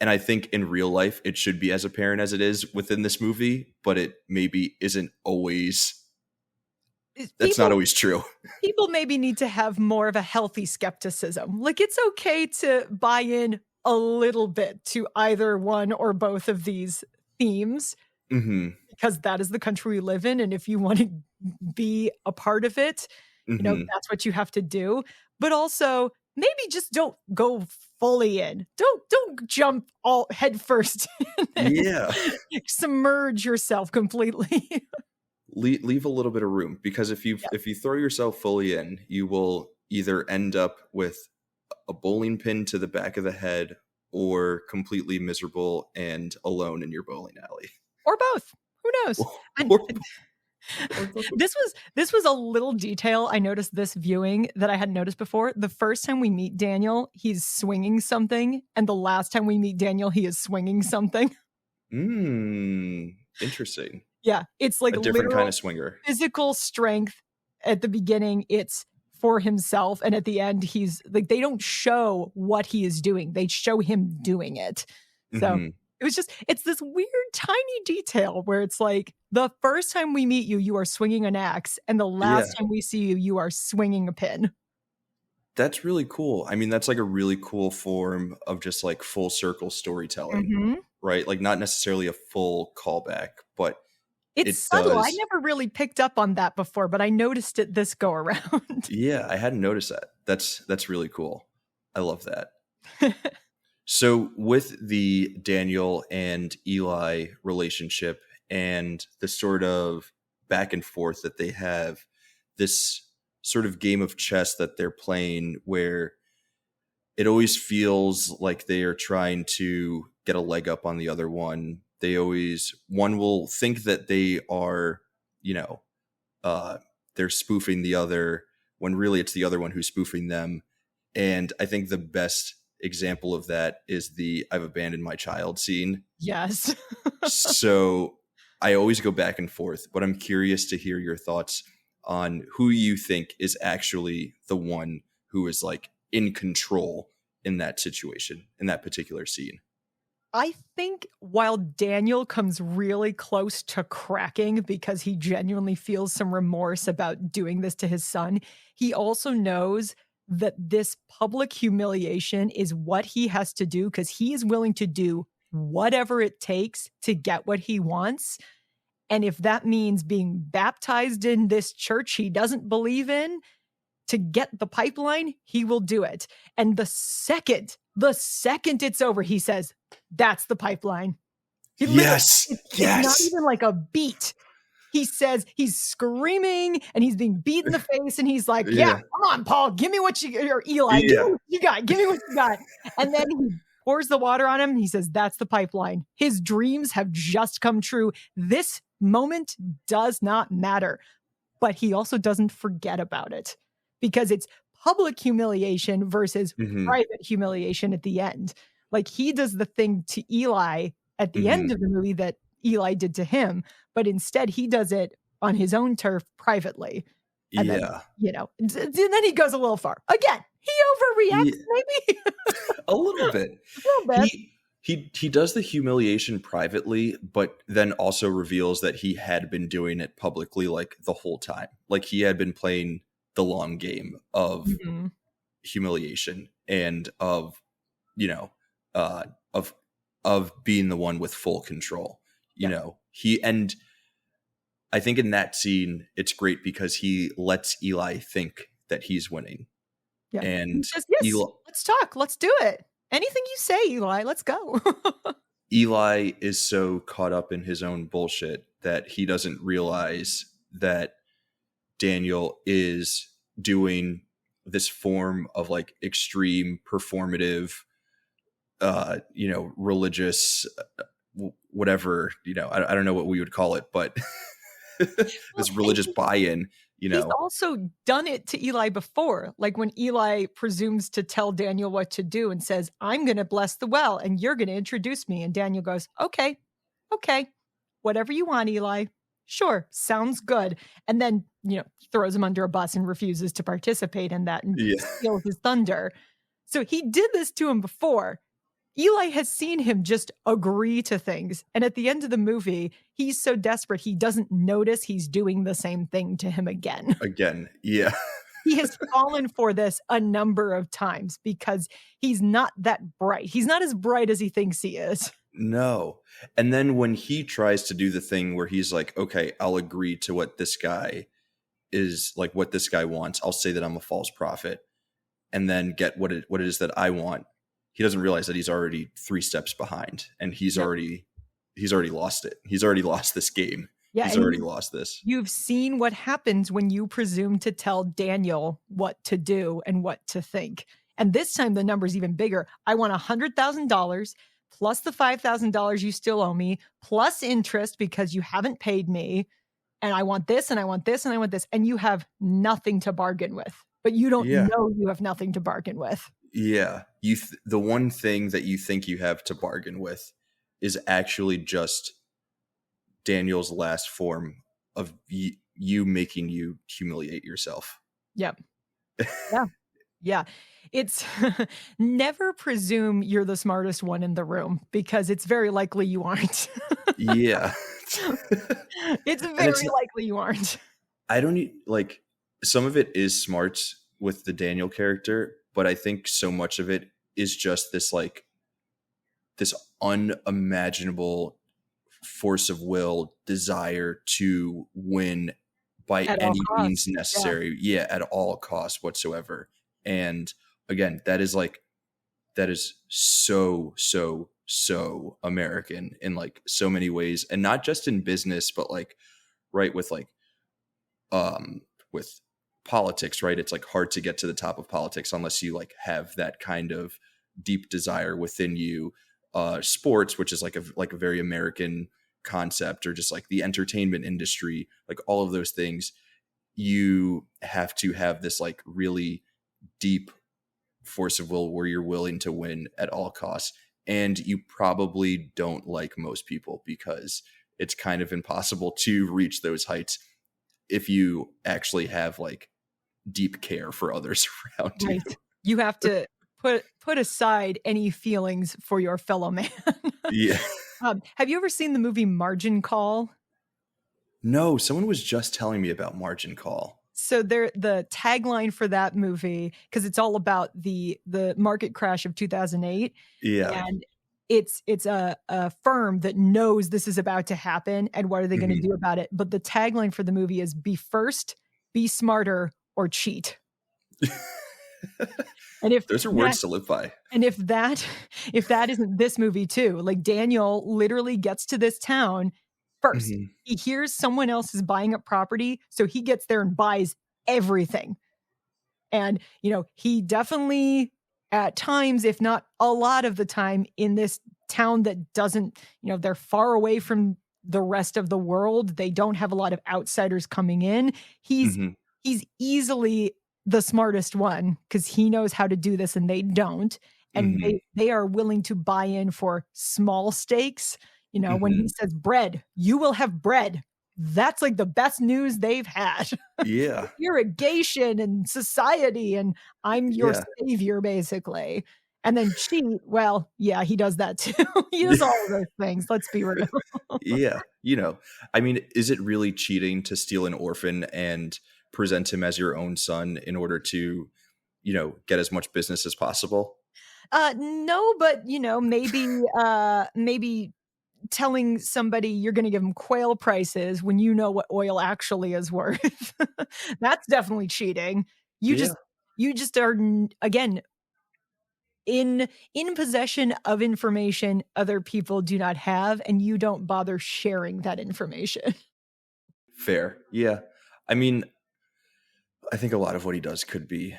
and I think in real life it should be as apparent as it is within this movie, but it maybe isn't always. That's not People always true. people maybe need to have more of a healthy skepticism. Like, it's okay to buy in a little bit to either one or both of these themes, Hmm. because that is the country we live in, and if you wanna be a part of it, Hmm. that's what you have to do. But also, maybe just don't go fully in. Don't jump all headfirst in and Yeah. submerge yourself completely. Leave a little bit of room, because Yeah. if you throw yourself fully in, you will either end up with a bowling pin to the back of the head or completely miserable and alone in your bowling alley. Or both. Who knows? And or, or both. this was a little detail I noticed this viewing that I hadn't noticed before. The first time we meet Daniel, he's swinging something, and the last time we meet Daniel, he is swinging something. Interesting. Yeah, it's like A different kind literal of swinger. physical strength at the beginning. It's for himself. And at the end, he's like, they don't show what he is doing. They show him doing it. So Hmm. it was just, it's this weird tiny detail where it's like the first time we meet you, you are swinging an axe. And the Yeah. last time we see you, you are swinging a pin. That's really cool. I mean, that's like a really cool form of just like full circle storytelling, Mm-hmm. right? Like not necessarily a full callback, but It's it subtle. I does. never really picked up on that before, but I noticed it this go around. Yeah, I hadn't noticed that. That's really cool. I love that. So with the Daniel and Eli relationship and the sort of back and forth that they have, this sort of game of chess that they're playing where it always feels like they are trying to get a leg up on the other one. One will think that they are, you know, they're spoofing the other when really it's the other one who's spoofing them. And I think the best example of that is the I've abandoned my child scene. Yes. So I always go back and forth, but I'm curious to hear your thoughts on who you think is actually the one who is like in control in that situation, in that particular scene. I think while Daniel comes really close to cracking because he genuinely feels some remorse about doing this to his son, he also knows that this public humiliation is what he has to do because he is willing to do whatever it takes to get what he wants. And if that means being baptized in this church he doesn't believe in to get the pipeline, he will do it. And the second it's over, he says, that's the pipeline. He literally, Yes. it's not Yes. even like a beat. He says he's screaming and he's being beat in the face. And he's like, yeah, Yeah. come on, Paul, give me what you, or Eli, give Yeah. me what you got. Give me what you got. And then he pours the water on him. And he says, that's the pipeline. His dreams have just come true. This moment does not matter. But he also doesn't forget about it because it's public humiliation versus Hmm. private humiliation at the end. Like he does the thing to Eli at the end Hmm. of the movie that Eli did to him, but instead he does it on his own turf privately. And then, Yeah. and then he goes a little far. Again, he overreacts Yeah. maybe A little bit. a little bit. He does the humiliation privately, but then also reveals that he had been doing it publicly like the whole time. Like he had been playing the long game of Mhm. humiliation and of, you know, uh of being the one with full control. You Yeah. know, and I think in that scene it's great because he lets Eli think that he's winning. Yeah. He And says, yes, Eli let's talk. Let's do it. Anything you say, Eli, let's go. Eli is so caught up in his own bullshit that he doesn't realize that Daniel is doing this form of like extreme performative, religious, whatever, I don't know what we would call it, but Well, this and religious buy-in, he's also done it to Eli before. Like when Eli presumes to tell Daniel what to do and says, I'm going to bless the well and you're going to introduce me. And Daniel goes, okay, whatever you want, Eli. Sure, sounds good. And then, throws him under a bus and refuses to participate in that and yeah, steals his thunder. So he did this to him before. Eli has seen him just agree to things. And at the end of the movie, he's so desperate, he doesn't notice he's doing the same thing to him again. again, yeah. He has fallen for this a number of times because he's not that bright. He's not as bright as he thinks he is. No. And then when he tries to do the thing where he's like, okay, I'll agree to what this guy is like, what this guy wants. I'll say that I'm a false prophet and then get what it is that I want. He doesn't realize that he's already 3 steps behind and he's Yep. already lost it. He's already lost this game. Yeah, He's and already lost this. you've seen what happens when you presume to tell Daniel what to do and what to think. And this time the number's even bigger. I want $100,000 plus the $5,000 you still owe me, plus interest because you haven't paid me. And I want this and I want this and I want this. And you have nothing to bargain with, but you don't Yeah. know you have nothing to bargain with. Yeah. The one thing that you think you have to bargain with is actually just Daniel's last form of you making you humiliate yourself. Yep. Yeah. Yeah. It's never presume you're the smartest one in the room because it's very likely you aren't. Yeah. It's And it's very likely you aren't. I don't like some of it is smart with the Daniel character, but I think so much of it is just this like this unimaginable force of will, desire to win by At all any means costs. Yeah. necessary. Yeah, at all costs whatsoever. And again, that is so, so, so American in like so many ways. And not just in business, but like right um with politics, right? It's like hard to get to the top of politics unless you like have that kind of deep desire within you. Sports, which is like a very American concept, or just like the entertainment industry, like all of those things, you have to have this like really deep force of will where you're willing to win at all costs. And you probably don't like most people because it's kind of impossible to reach those heights if you actually have like deep care for others around you. Right. You have to put aside any feelings for your fellow man. Yeah. Have you ever seen the movie Margin Call? No, someone was just telling me about Margin Call. So the tagline for that movie, because it's all about the market crash of 2008, Yeah. and it's a firm that knows this is about to happen, and what are they gonna Mhm. do about it? But the tagline for the movie is, "Be first, be smarter, or cheat." And if Those are that words to live by. and if that if that isn't this movie too, like Daniel literally gets to this town first. Mhm. He hears someone else is buying up property, so he gets there and buys everything. And, he definitely at times, if not a lot of the time in this town that doesn't, they're far away from the rest of the world. They don't have a lot of outsiders coming in. He's Mhm. he's easily the smartest one because he knows how to do this and they don't. And Mhm. they are willing to buy in for small stakes. When he Mhm. says bread, you will have bread. That's like the best news they've had. Yeah. Irrigation and society, and I'm your Yeah. savior, basically. And then cheat, well, yeah, he does that too. He does Yeah. all of those things, let's be real. Yeah. I mean, is it really cheating to steal an orphan and present him as your own son in order to, get as much business as possible? No, but, maybe telling somebody you're gonna give them quail prices when you know what oil actually is worth. That's definitely cheating. You Yeah. just you just are n again, in possession of information other people do not have, and you don't bother sharing that information. Fair. Yeah. I mean, I think a lot of what he does could be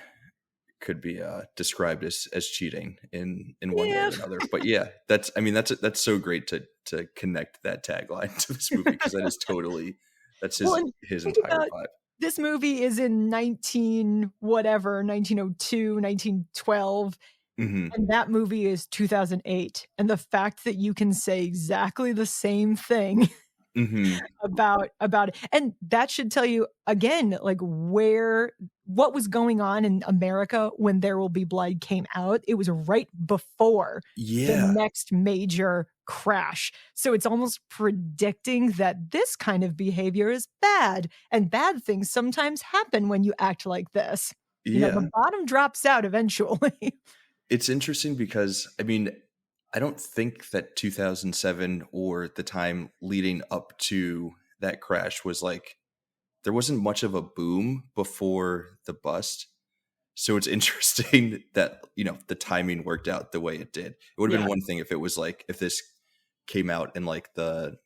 described as cheating in one way Yeah. or another. But yeah, that's so great to connect that tagline to this movie because that is totally that's Well, his and his think entire about vibe. this movie is in 19 whatever, 1902, 1912, Hmm. and that movie is 2008, and the fact that you can say exactly the same thing Hmm. about it. And that should tell you again, like what was going on in America when There Will Be Blood came out. It was right before the Yeah. next major crash. So it's almost predicting that this kind of behavior is bad, and bad things sometimes happen when you act like this. Yeah. The bottom drops out eventually. It's interesting because I mean, I don't think that 2007 or the time leading up to that crash was like there wasn't much of a boom before the bust. So it's interesting that, the timing worked out the way it did. It would have been Yeah. one thing if it was like if this came out in like the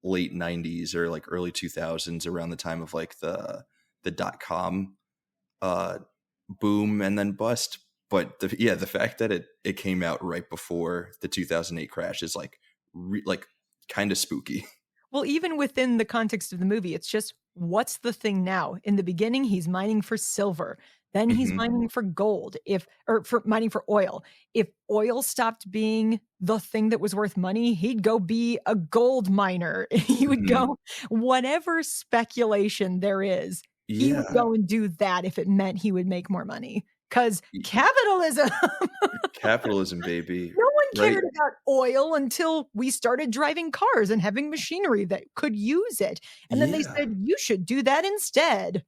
late 90s or like early 2000s around the time of like the dot com uh boom and then bust. But the fact that it came out right before the 2008 crash is like like kind of spooky. Well, even within the context of the movie, it's just what's the thing now? In the beginning, he's mining for silver. Then he's Hmm. mining for gold, if or for mining for oil. If oil stopped being the thing that was worth money, he'd go be a gold miner. He would Hmm. go whatever speculation there is, He would Yeah. go and do that if it meant he would make more money. 'Cause capitalism. Capitalism, baby. No one Right? cared about oil until we started driving cars and having machinery that could use it, and then they Yeah. said, "You should do that instead."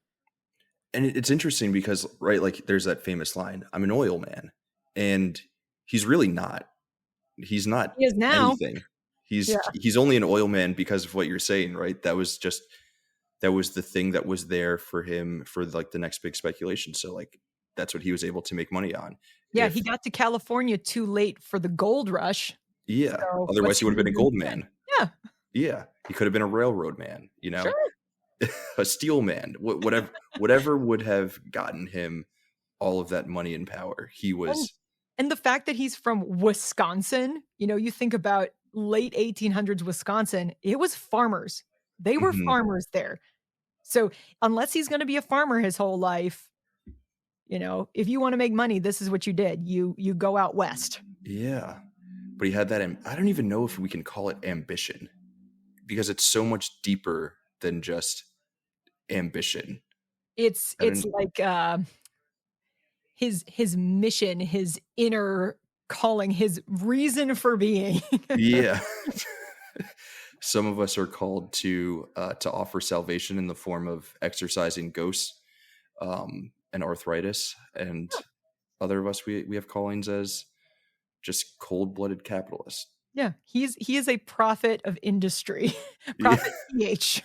And it's interesting because, right, like there's that famous line, "I'm an oil man." And he's really not. He's not He is now. anything. Yeah. He's only an oil man because of what you're saying, right? That was the thing that was there for him for like the next big speculation. So like that's what he was able to make money on. Yeah, he If got to California too late for the gold rush, Yeah, so otherwise what's he he would have gonna been a do gold instead? man. Yeah, Yeah, he could have been a railroad man, sure, a steel man, whatever would have gotten him all of that money and power. He and was and the fact that he's from Wisconsin, you think about late 1800s Wisconsin, it was farmers. They were Mhm. farmers there. So, unless he's gonna be a farmer his whole life, if you wanna make money, this is what you did. You go out west. Yeah, but he had that I don't even know if we can call it ambition because it's so much deeper than just ambition. I It's don't like, his mission, his inner calling, his reason for being. Yeah. Some of us are called to offer salvation in the form of exorcising ghosts and arthritis, and other of us we have callings as just cold-blooded capitalists. Yeah, he is a prophet of industry. Yeah. Prophet PH.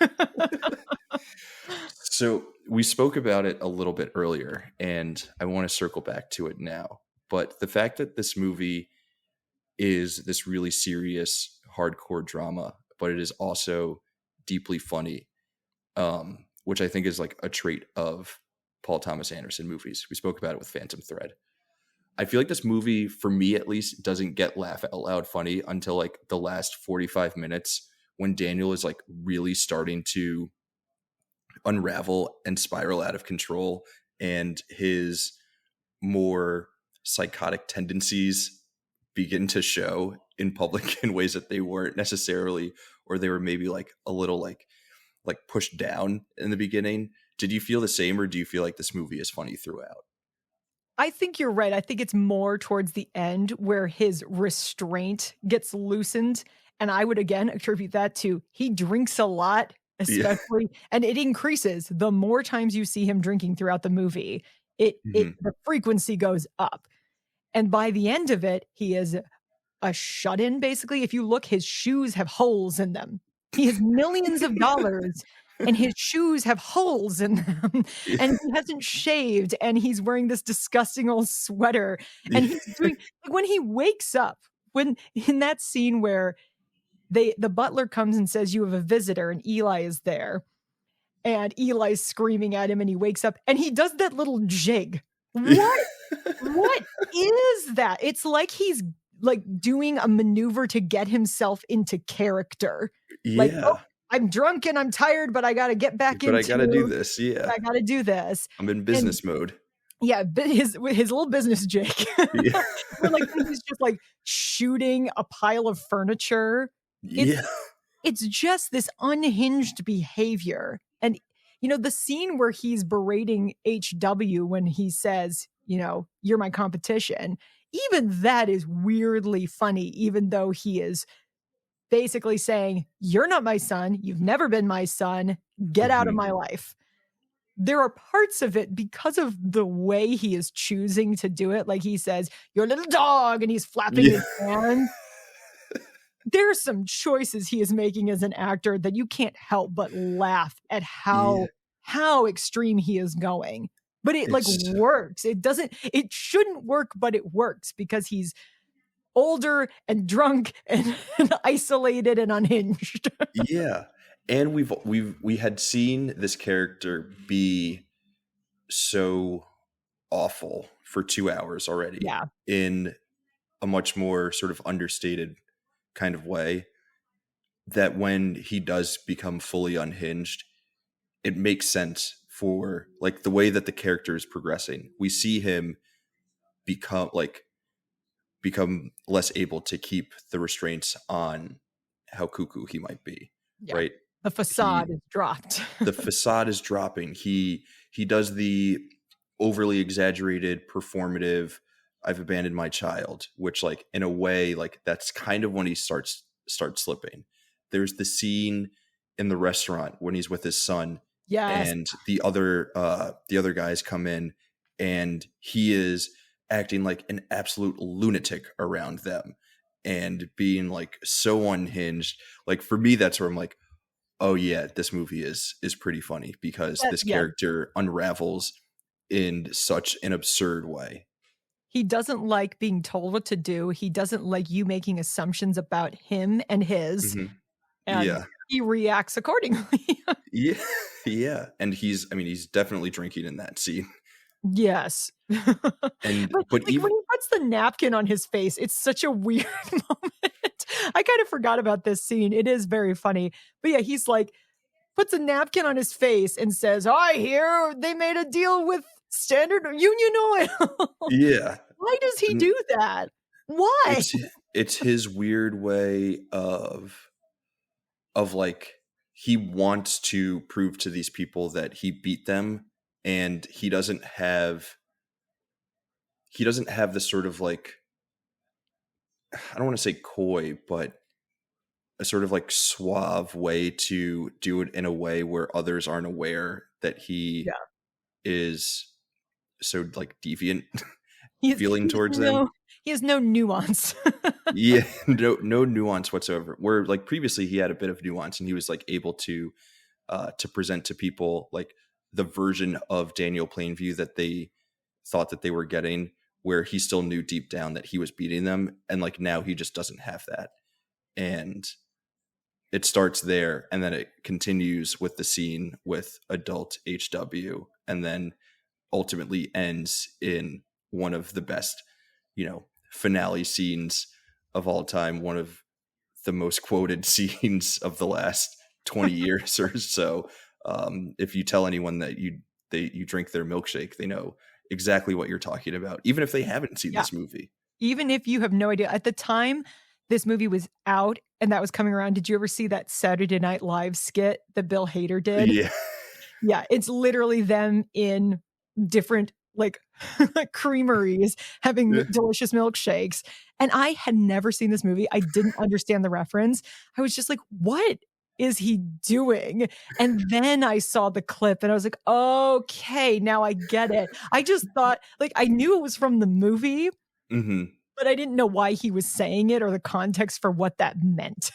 So we spoke about it a little bit earlier, and I want to circle back to it now. But the fact that this movie is this really serious, hardcore drama, but it is also deeply funny, which I think is like a trait of Paul Thomas Anderson movies. We spoke about it with Phantom Thread. I feel like this movie, for me at least, doesn't get laugh out loud funny until like the last 45 minutes when Daniel is like really starting to unravel and spiral out of control, and his more psychotic tendencies begin to show in public in ways that they weren't necessarily, or they were maybe like a little like pushed down in the beginning. Did you feel the same, or do you feel like this movie is funny throughout? I think you're right. I think it's more towards the end where his restraint gets loosened, and I would again attribute that to he drinks a lot, Yeah. especially, and it increases the more times you see him drinking throughout the movie. Mhm. The frequency goes up. And by the end of it, he is a shut-in, basically. If you look, his shoes have holes in them. He has millions of dollars, and his shoes have holes in them, and he hasn't shaved, and he's wearing this disgusting old sweater, and Yeah. he's doing like, when he wakes up, when in that scene where the butler comes and says, "You have a visitor," and Eli is there, and Eli's screaming at him, and he wakes up, and he does that little jig. What is that? It's like he's, like, doing a maneuver to get himself into character. Like, "Oh, Yeah. I'm drunk and I'm tired, but I gotta get back But I gotta do into this. Yeah. I gotta do this." I'm in And business mode. yeah, but his little business jig. Yeah. Or, like, when he's just, like, shooting a pile of furniture. It's Yeah. it's just this unhinged behavior, and, the scene where he's berating HW when he says, "You're my competition," even that is weirdly funny, even though he is basically saying, "You're not my son, you've never been my son, get out of Mhm. my life." There are parts of it because of the way he is choosing to do it, like he says, "You're a little dog," and he's flapping his Yeah. hands. There are some choices he is making as an actor that you can't help but laugh at Yeah. how extreme he is going. But it, like, It's works. It shouldn't work, but it works because he's older and drunk and and isolated and unhinged. Yeah. And we had seen this character be so awful for 2 hours already Yeah. in a much more sort of understated kind of way, that when he does become fully unhinged, it makes sense for like the way that the character is progressing. We see him become less able to keep the restraints on how cuckoo he might be, Yeah. right? The facade is dropped. The facade is dropping. He does the overly exaggerated performative I've abandoned my child, which like in a way like that's kind of when he starts slipping. There's the scene in the restaurant when he's with his son Yes. and the other guys come in and he is acting like an absolute lunatic around them and being like so unhinged. Like for me that's where I'm like, oh yeah, this movie is pretty funny because this Yeah. character unravels in such an absurd way. He doesn't like being told what to do. He doesn't like you making assumptions about him and his, Mhm. and Yeah. he reacts accordingly. Yeah. Yeah, and he's definitely drinking in that scene. Yes. And But, but like, when even he puts the napkin on his face, it's such a weird moment. I kind of forgot about this scene. It is very funny. But yeah, he's like puts a napkin on his face and says, "I hear they made a deal with Standard Union Oil." yeah, Why does he n do that? Why? it's it's his weird way of like he wants to prove to these people that he beat them and he doesn't have the sort of like I don't want to say coy, but a sort of like suave way to do it in a way where others aren't aware that he Yeah. is so like deviant He's feeling he has towards them. no he has no nuance. Yeah, no nuance whatsoever. Where like previously he had a bit of nuance and he was like able to present to people like the version of Daniel Plainview that they thought that they were getting, where he still knew deep down that he was beating them, and like now he just doesn't have that. And it starts there and then it continues with the scene with adult HW and then ultimately ends in one of the best, finale scenes of all time, one of the most quoted scenes of the last 20 years or so. If you tell anyone that you drink their milkshake, they know exactly what you're talking about, even if they haven't seen Yeah. this movie. Even if you have no idea. At the time this movie was out and that was coming around, did you ever see that Saturday Night Live skit that Bill Hader did? Yeah. Yeah, it's literally them in different, like, creameries having Yeah. delicious milkshakes, and I had never seen this movie, I didn't understand the reference. I was just like, "What is he doing?" And then I saw the clip and I was like, "Okay, now I get it." I just thought like, I knew it was from the movie, hmm but I didn't know why he was saying it or the context for what that meant.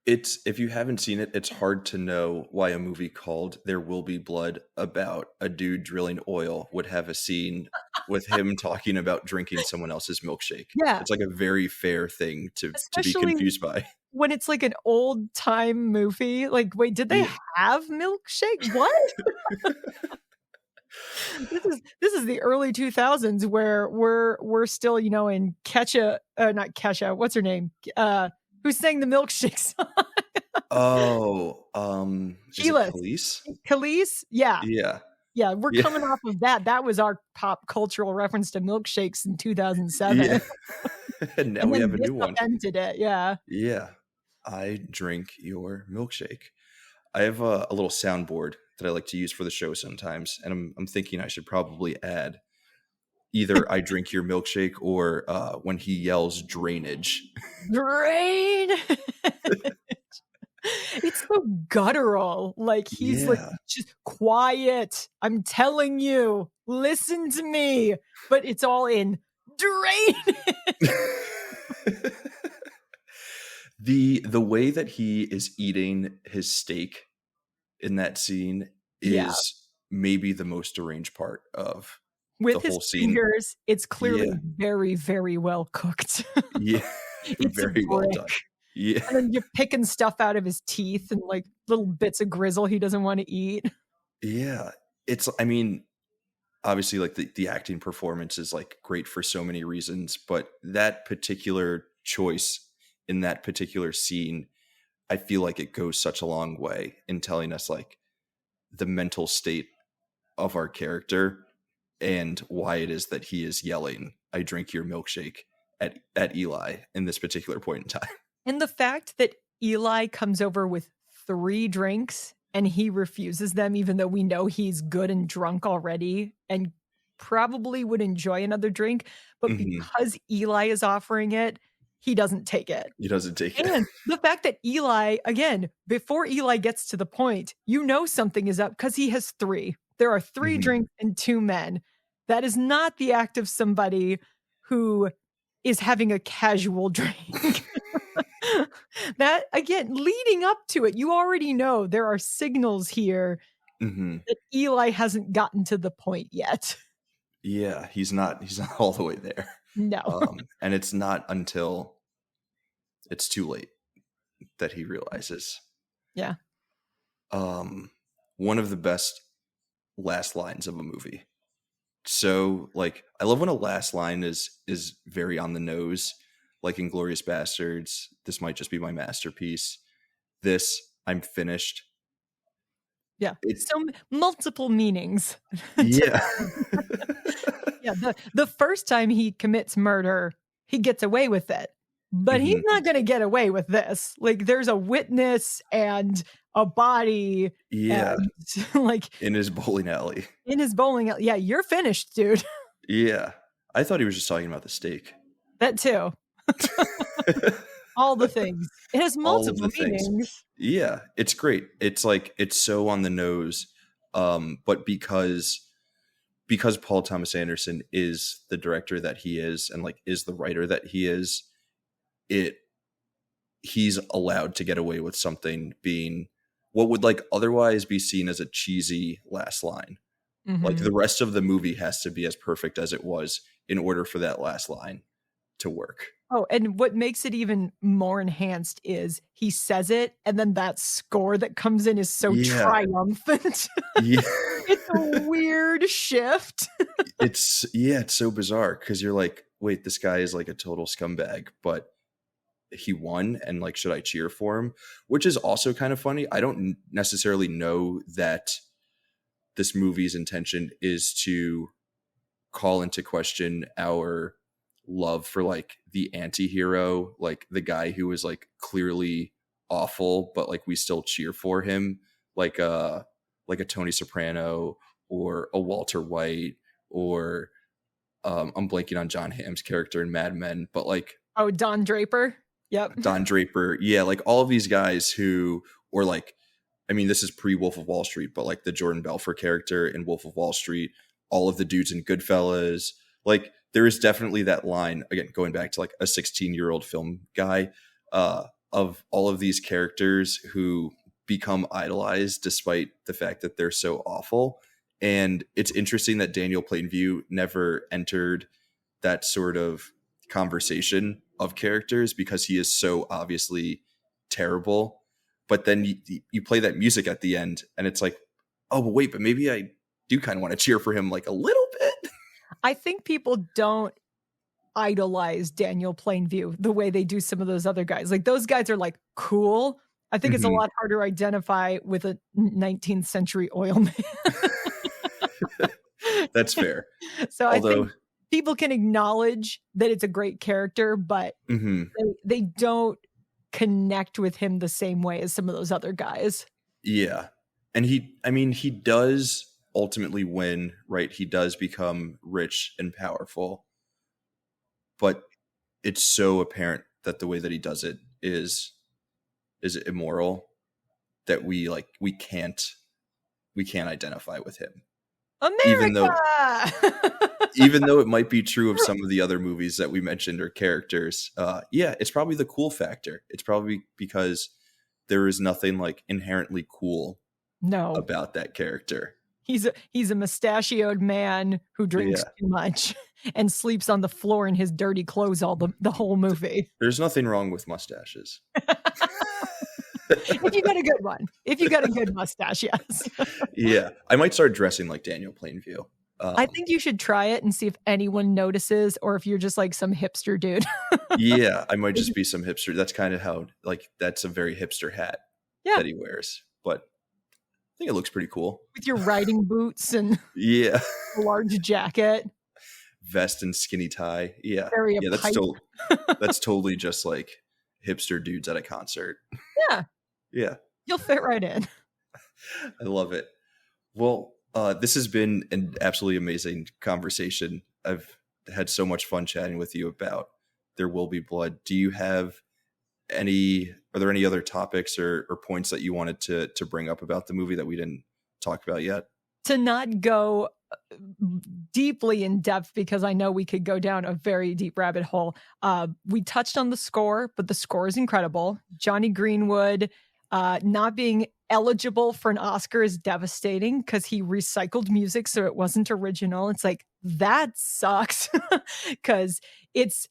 It's if you haven't seen it, it's hard to know why a movie called There Will Be Blood about a dude drilling oil would have a scene with him talking about drinking someone else's milkshake. Yeah, It's like a very fair thing to be especially confused by. when it's like an old time movie, like, wait, did they Yeah. have milkshake? What? This is the early 2000s where we're still, in Kesha not Kesha, what's her name? Who sang the milkshake song? Oh, is it Keyless. Khalees? Khalees? Yeah. Yeah. Yeah, we're Yeah. coming off of that. That was our pop cultural reference to milkshakes in 2007, Yeah. And now and we then have a this new one. upended it, yeah. Yeah. I drink your milkshake. I have a little soundboard that I like to use for the show sometimes, and I'm thinking I should probably add either I drink your milkshake or when he yells drainage. Drain. It's so guttural, like, he's like, Yeah. "Just quiet, I'm telling you, listen to me," but it's all in drain. The way that he is eating his steak in that scene Yeah, is maybe the most deranged part of the with his whole scene. fingers, it's clearly Yeah. very, very well cooked. Yeah. It's a Very well brick, done. Yeah. and then you're picking stuff out of his teeth and, like, little bits of grizzle he doesn't wanna eat. Yeah. It's I mean, obviously like the acting performance is like great for so many reasons, but that particular choice in that particular scene, I feel like it goes such a long way in telling us like the mental state of our character and why it is that he is yelling, I drink your milkshake at Eli in this particular point in time. And the fact that Eli comes over with 3 drinks and he refuses them, even though we know he's good and drunk already and probably would enjoy another drink. But Mhm. because Eli is offering it, he doesn't take it. He doesn't take it. And the fact that Eli, again, before Eli gets to the point, you know something is up because he has 3. There are 3 Mhm. drinks and 2 men. That is not the act of somebody who is having a casual drink. That again, leading up to it, you already know there are signals here Mhm. that Eli hasn't gotten to the point yet. Yeah, he's not all the way there. No. And it's not until it's too late that he realizes. Yeah. Um, one of the best last lines of a movie. So like I love when a last line is very on the nose, like in Glorious Bastards. This might just be my masterpiece. This I'm finished. Yeah. It So multiple meanings to yeah. that one. Yeah, the first time he commits murder, he gets away with it, but he's Mhm. not gonna get away with this. Like, there's a witness and a body Yeah, and, like, in his bowling alley. in his bowling alley. Yeah, you're finished, dude. Yeah. I thought he was just talking about the steak. That too. All the things. It has All of multiple the things. meanings. Yeah, it's great. It's like it's so on the nose, but because Paul Thomas Anderson is the director that he is and like is the writer that he is, it he's allowed to get away with something being what would like otherwise be seen as a cheesy last line. Like Mhm. the rest of the movie has to be as perfect as it was in order for that last line to work. Oh, and what makes it even more enhanced is he says it, and then that score that comes in is so Yeah. triumphant. Yeah. It's a weird shift. It's so bizarre because you're like, wait, this guy is like a total scumbag, but he won and like should I cheer for him? Which is also kind of funny. I don't necessarily know that this movie's intention is to call into question our love for like the anti-hero, like the guy who is like clearly awful but like we still cheer for him, like a Tony Soprano or a Walter White or I'm blanking on John Hamm's character in Mad Men, but like Oh, Don Draper? Yep. Don Draper, yeah, like all of these guys who, or like, I mean, this is pre Wolf of Wall Street, but like the Jordan Belfort character in Wolf of Wall Street, all of the dudes in Goodfellas, like there is definitely that line again, going back to like a 16-year-old film guy, of all of these characters who become idolized despite the fact that they're so awful. And it's interesting that Daniel Plainview never entered that sort of conversation of characters because he is so obviously terrible. But then you play that music at the end and it's like, oh, but wait, but maybe I do kind of want to cheer for him like a little bit. I think people don't idolize Daniel Plainview the way they do some of those other guys. Like, those guys are, like, cool. I think it's a Mhm. lot harder to identify with a 19th century oil man. That's fair. So I think Although, people can acknowledge that it's a great character, but mhm, they don't connect with him the same way as some of those other guys. yeah. And I mean, he does ultimately win, right? He does become rich and powerful, but it's so apparent that the way that he does it is immoral that we can't identify with him, even though America! it might be true of some of the other movies that we mentioned or characters. Yeah, it's probably the cool factor. It's probably because there is nothing like inherently cool No. about that character. He's a mustachioed man who drinks Yeah, too much and sleeps on the floor in his dirty clothes all the whole movie. there's nothing wrong with mustaches. If you got a good one. If you got a good mustache, yes. Yeah, I might start dressing like Daniel Plainview. I think you should try it and see if anyone notices or if you're just like some hipster dude. Yeah, I might just be some hipster. That's kind of how like that's a very hipster hat Yeah, that he wears, but I think it looks pretty cool. with your riding boots and Yeah. a large jacket, Vest and skinny tie. Yeah. carry a Yeah, pipe. that's totally just like hipster dudes at a concert. Yeah. Yeah. You'll fit right in. I love it. Well, this has been an absolutely amazing conversation. I've had so much fun chatting with you about There Will Be Blood. Do you have are there any other topics or points that you wanted to bring up about the movie that we didn't talk about yet? To not go deeply in depth, because I know we could go down a very deep rabbit hole. We touched on the score, but the score is incredible. Johnny Greenwood not being eligible for an Oscar is devastating because he recycled music, so it wasn't original. It's like, that sucks because it's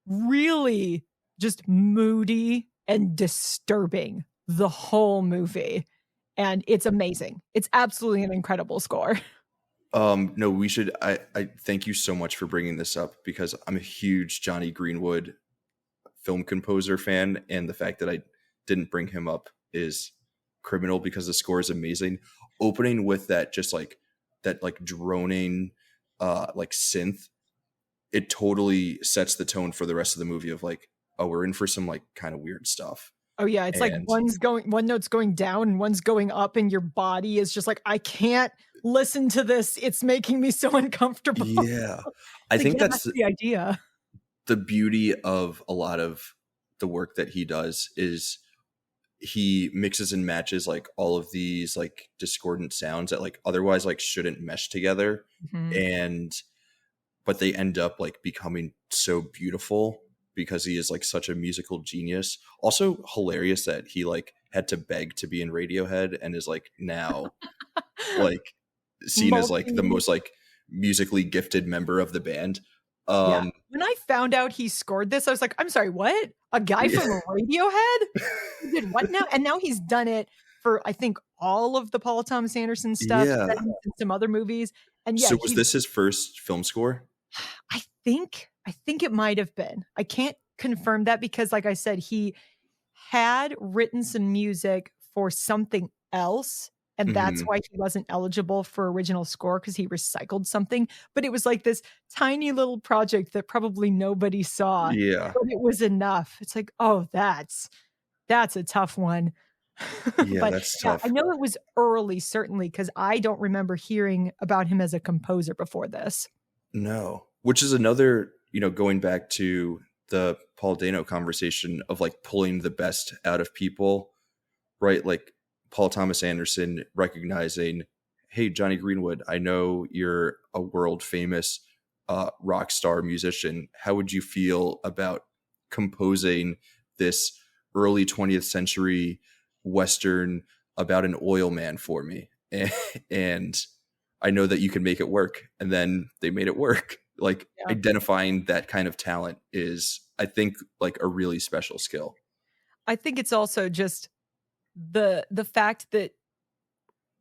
really just moody and disturbing the whole movie. And it's amazing. It's absolutely an incredible score. No, we should. I thank you so much for bringing this up because I'm a huge Johnny Greenwood film composer fan, and the fact that I didn't bring him up is criminal because the score is amazing. Opening with that, just like that, like droning, like synth, it totally sets the tone for the rest of the movie of like, oh, we're in for some like kind of weird stuff. Oh yeah, it's like And one note's going down and one's going up, and your body is just like, I can't listen to this. It's making me so uncomfortable. yeah, I Like, think yeah, that's that's the idea. the beauty of a lot of the work that he does is he mixes and matches like all of these like discordant sounds that like otherwise like shouldn't mesh together, Mhm. and but they end up like becoming so beautiful because he is like such a musical genius. Also hilarious that he like had to beg to be in Radiohead and is like now like seen as like the Multi most like musically gifted member of the band. Yeah. Um When I found out he scored this, I was like, "I'm sorry, what? A guy yeah. from Radiohead? He did what now?" And now he's done it for, I think, all of the Paul Thomas Anderson stuff. He's Yeah. done it in some other movies. And yeah, So was he's this his first film score? I think it might have been. I can't confirm that because, like I said, he had written some music for something else, and that's Mhm. why he wasn't eligible for original score because he recycled something, but it was like this tiny little project that probably nobody saw, Yeah. but it was enough. It's like, "Oh, that's a tough one." Yeah, But, that's yeah, I tough. know it was early, certainly, because I don't remember hearing about him as a composer before this. No. Which is another, going back to the Paul Dano conversation of like pulling the best out of people, right? Like Paul Thomas Anderson recognizing, hey, Johnny Greenwood, I know you're a world famous rock star musician. How would you feel about composing this early 20th century Western about an oil man for me? And I know that you can make it work. And then they made it work. Like Yeah. identifying that kind of talent is, I think, like a really special skill. I think it's also just the fact that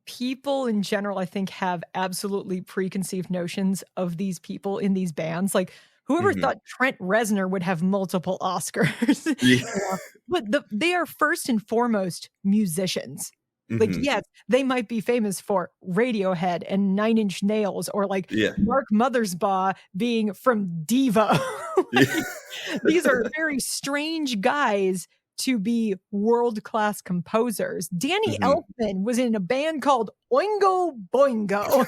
people in general, I think, have absolutely preconceived notions of these people in these bands. Like, whoever Mhm. thought Trent Reznor would have multiple Oscars? Yeah. You know? But they are first and foremost musicians. Like, Mhm. yes, they might be famous for Radiohead and Nine Inch Nails, or like Yeah. Mark Mothersbaugh being from Devo. Yeah. Like, these are very strange guys to be world-class composers. Danny Mhm. Elfman was in a band called Oingo Boingo,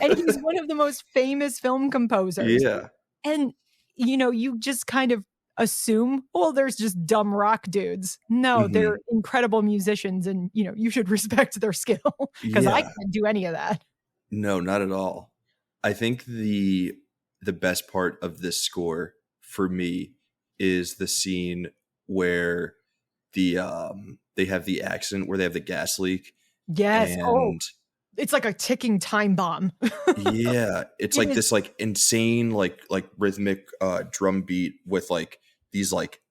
and he's one of the most famous film composers. Yeah. And, you just kind of assume, "Well, there's just dumb rock dudes." No, they're Mhm. incredible musicians, and, you should respect their skill because I Yeah. can't do any of that. No, not at all. I think the best part of this score for me is the scene where they have the accident where they have the gas leak Yes. Oh, and it's like a ticking time bomb. yeah, it's It like is this like insane like rhythmic drum beat with like these like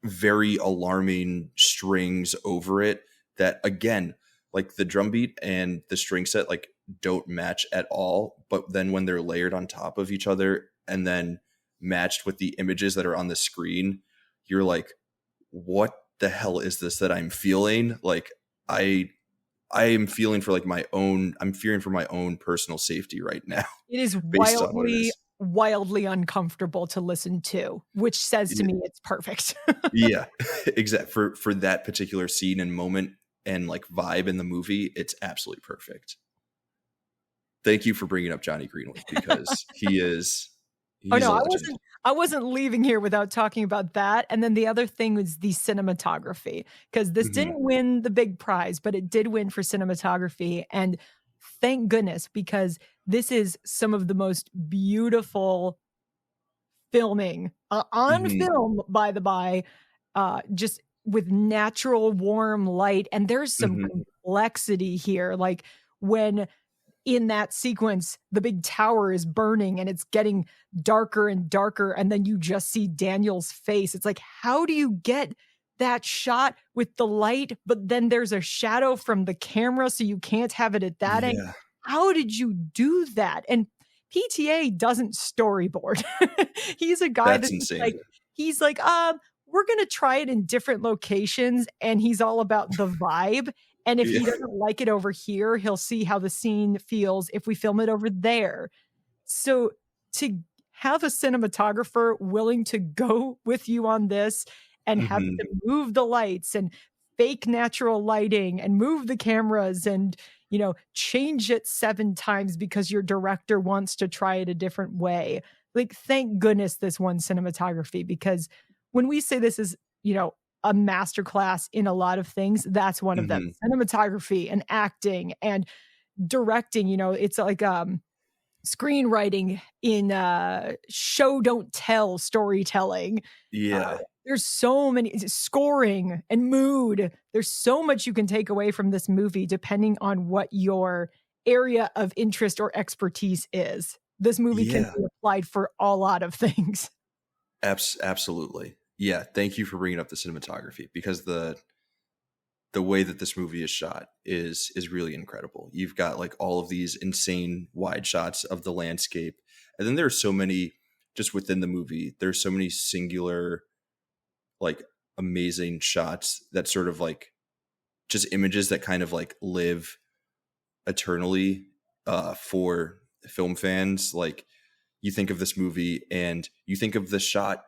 very alarming strings over it that again like the drum beat and the string set like don't match at all, but then when they're layered on top of each other and then matched with the images that are on the screen, you're like, what the hell is this that I'm feeling? Like i I am feeling for like my own, I'm fearing for my own personal safety right now it is based on what it wildly is. wildly uncomfortable to listen to, which says to Y me it's perfect. yeah, exact for that particular scene and moment and, like, vibe in the movie, it's absolutely perfect. Thank you for bringing up Johnny Greenwood because Oh, he's no, a I legend. wasn't leaving here without talking about that, and then the other thing was the cinematography, because this Mhm, didn't win the big prize, but it did win for cinematography, and thank goodness, because this is some of the most beautiful filming, on mhm, film, by the by, just with natural warm light, and there's some mhm. complexity here, like, when in that sequence, the big tower is burning and it's getting darker and darker, and then you just see Daniel's face. It's like, how do you get that shot with the light, but then there's a shadow from the camera, so you can't have it at that angle? Yeah, How did you do that? And PTA doesn't storyboard. He's a guy that's that's just like insane. he's like, we're gonna try it in different locations, and he's all about the vibe, and if Yeah, he doesn't like it over here, he'll see how the scene feels if we film it over there. So to have a cinematographer willing to go with you on this and have mhm, to move the lights and fake natural lighting and move the cameras and, change it 7 times because your director wants to try it a different way. Like, thank goodness this won cinematography, because when we say this is, a masterclass in a lot of things, that's one of them. mhm. Cinematography and acting and directing, it's like, screenwriting in, show don't tell storytelling. Uh, Yeah, there's so many scoring and mood. There's so much you can take away from this movie depending on what your area of interest or expertise is. This movie can yeah, be applied for a lot of things. absolutely. Yeah, thank you for bringing up the cinematography because the way that this movie is shot is really incredible. You've got, like, all of these insane wide shots of the landscape, and then there's so many just within the movie, there's so many singular, like, amazing shots that sort of, like, just images that kind of, like, live eternally, for film fans. Like, you think of this movie and you think of this shot,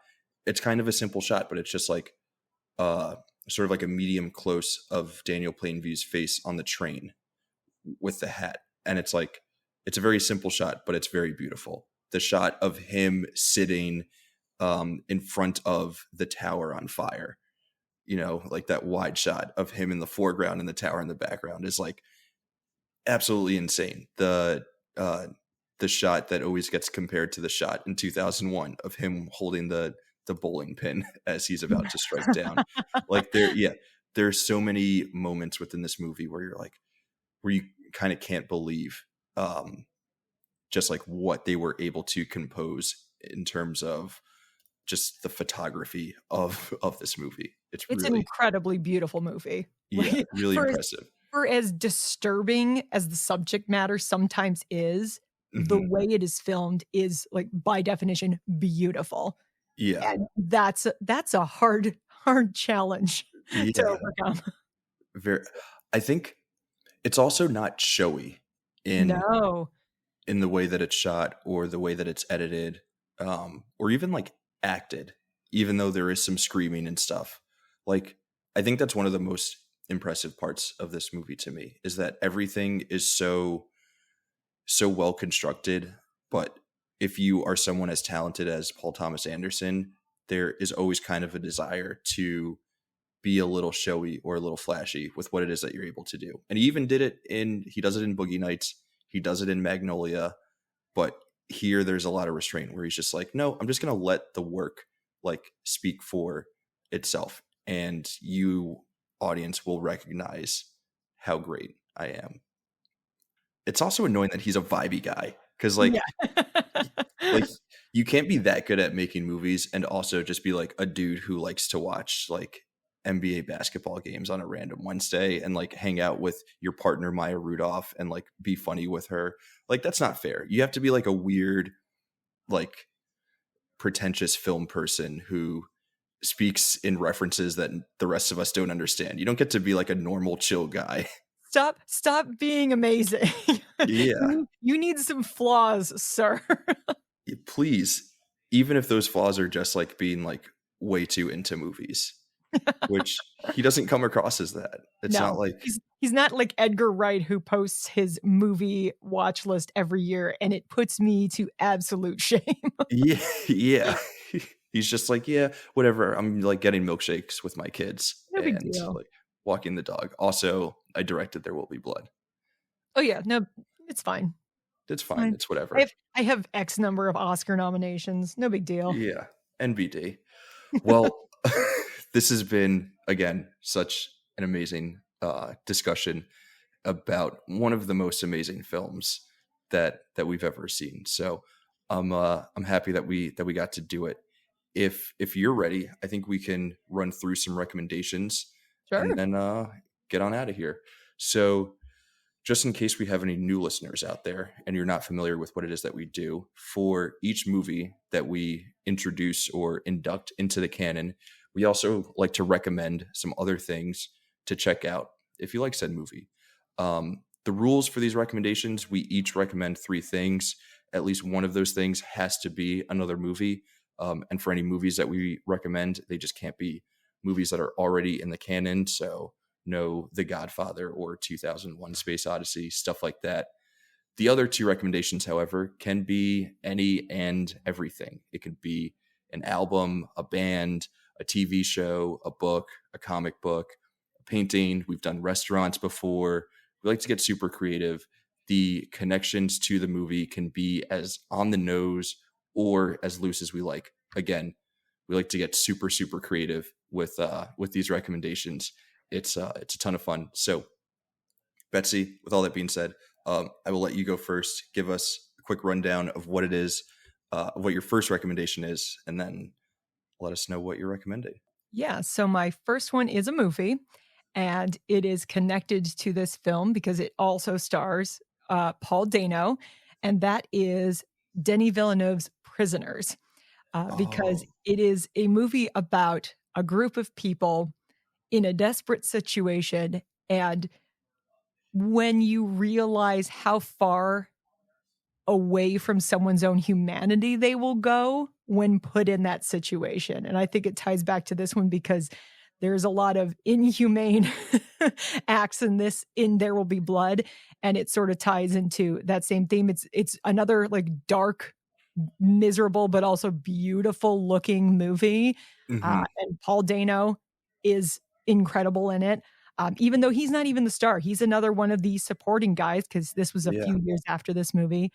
it's kind of a simple shot, but it's just like, uh, sort of like a medium close of Daniel Plainview's face on the train with the hat. And it's like, it's a very simple shot, but it's very beautiful. The shot of him sitting in front of the tower on fire, like that wide shot of him in the foreground and the tower in the background is like absolutely insane. Uh, the shot that always gets compared to the shot in 2001 of him holding the bowling pin as he's about to strike down. Like, yeah, there's so many moments within this movie where you're like, where you kind of can't believe, um, just like what they were able to compose in terms of just the photography of this movie. It's It's an really, incredibly beautiful movie. yeah, Like, really impressive. for as disturbing as the subject matter sometimes is, the Hmm. way it is filmed is, like, by definition, beautiful. Yeah, And that's a hard challenge to yeah, overcome. very. I think it's also not showy in No. in the way that it's shot or the way that it's edited, or even like acted, even though there is some screaming and stuff. Like, I think that's one of the most impressive parts of this movie to me is that everything is so well constructed. But if you are someone as talented as Paul Thomas Anderson, there is always kind of a desire to be a little showy or a little flashy with what it is that you're able to do. And he does it in Boogie Nights, he does it in Magnolia, but here there's a lot of restraint where he's just like, no, I'm just going to let the work like speak for itself. And you, audience, will recognize how great I am. It's also annoying that he's a vibey guy because, Yeah. like you can't be that good at making movies and also just be like a dude who likes to watch like NBA basketball games on a random Wednesday and like hang out with your partner Maya Rudolph and like be funny with her. Like, that's not fair. You have to be like a weird, like, pretentious film person who speaks in references that the rest of us don't understand. You don't get to be like a normal chill guy. Stop being amazing. Yeah. You need some flaws, sir. please, even if those flaws are just like being like way too into movies, which he doesn't come across as that. It's not No, like he's not like Edgar Wright who posts his movie watch list every year, and it puts me to absolute shame. yeah, yeah. He's just like, yeah, whatever. I'm like getting milkshakes with my kids No big and deal. like walking the dog. Also, I directed There Will Be Blood. Oh, yeah, no, it's fine. It's It's fine. fine. It's I whatever. have I have X number of Oscar nominations, no big deal. Yeah. NBD. Well, this has been again such an amazing discussion about one of the most amazing films that we've ever seen. So I'm happy that we got to do it. If you're ready, I think we can run through some recommendations and Sure. then get on out of here. So just in case we have any new listeners out there and you're not familiar with what it is that we do, for each movie that we introduce or induct into the canon, we also like to recommend some other things to check out if you like said movie. The rules for these recommendations, we each recommend three things. At least one of those things has to be another movie. And for any movies that we recommend, they just can't be movies that are already in the canon. So no The Godfather or 2001 Space Odyssey, stuff like that. The other two recommendations, however, can be any and everything. It could be an album, a band, a TV show, a book, a comic book, a painting. We've done restaurants before. We like to get super creative. The connections to the movie can be as on the nose or as loose as we like. Again, we like to get super, super creative with these recommendations. It's a ton of fun. So, Betsy, with all that being said, I will let you go first. Give us a quick rundown of what it is, what your first recommendation is, and then let us know what you're recommending. Yeah, so my first one is a movie, and it is connected to this film because it also stars, Paul Dano, and that is Denis Villeneuve's Prisoners, because Oh, it is a movie about a group of people in a desperate situation, and when you realize how far away from someone's own humanity they will go when put in that situation. And I think it ties back to this one because there's a lot of inhumane acts in There Will Be Blood, and it sort of ties into that same theme. It's another like dark, miserable but also beautiful looking movie. hmm And Paul Dano is incredible in it. Even though he's not even the star, he's another one of the supporting guys because this was a yeah. few years after this movie.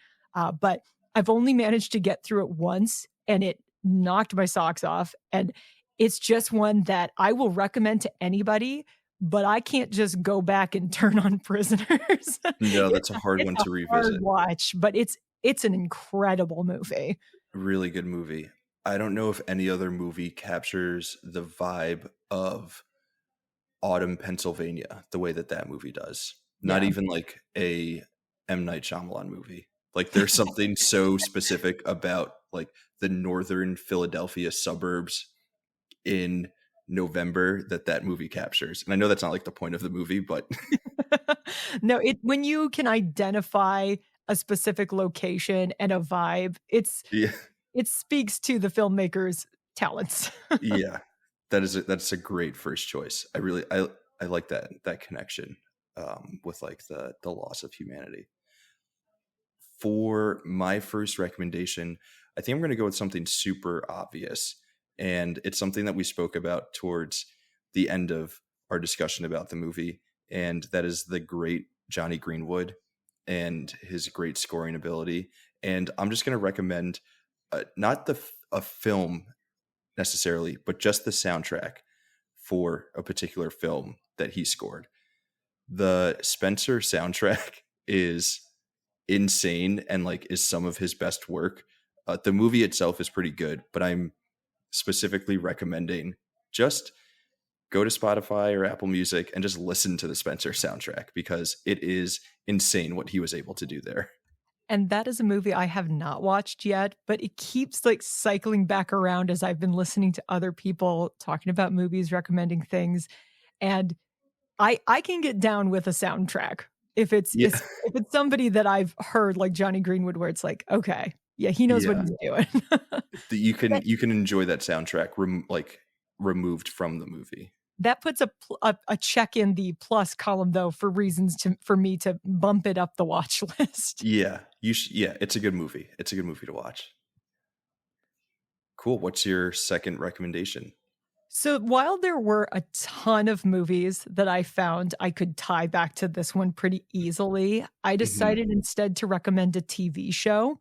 But I've only managed to get through it once, and it knocked my socks off. And it's just one that I will recommend to anybody, but I can't just go back and turn on Prisoners. No, that's a hard It's one a to hard revisit. watch, but it's an incredible movie. Really good movie. I don't know if any other movie captures the vibe of autumn Pennsylvania the way that that movie does. Not Yeah. even like a M Night Shyamalan movie. Like there's something so specific about like the northern Philadelphia suburbs in November that movie captures. And I know that's not like the point of the movie, but No, it when you can identify a specific location and a vibe, yeah, it speaks to the filmmaker's talents. yeah, that's a great first choice. I like that connection with like the loss of humanity. For my first recommendation, I think I'm going to go with something super obvious. And it's something that we spoke about towards the end of our discussion about the movie. And that is the great Johnny Greenwood and his great scoring ability. And I'm just going to recommend not a film necessarily, but just the soundtrack for a particular film that he scored. The Spencer soundtrack is insane and like is some of his best work. The movie itself is pretty good, but I'm specifically recommending just go to Spotify or Apple Music and just listen to the Spencer soundtrack because it is insane what he was able to do there. And that is a movie I have not watched yet, but it keeps like cycling back around as I've been listening to other people talking about movies, recommending things, and I can get down with a soundtrack if Yeah, if it's somebody that I've heard like Johnny Greenwood where it's like, okay, Yeah, he knows what Yeah. he's doing. That you That can enjoy that soundtrack like removed from the movie. that puts a check in the plus column though for reasons for me to bump it up the watch list. Yeah, yeah, it's a good movie. It's a good movie to watch. Cool. What's your second recommendation? So while there were a ton of movies that I found I could tie back to this one pretty easily, I Mhm. decided instead to recommend a TV show.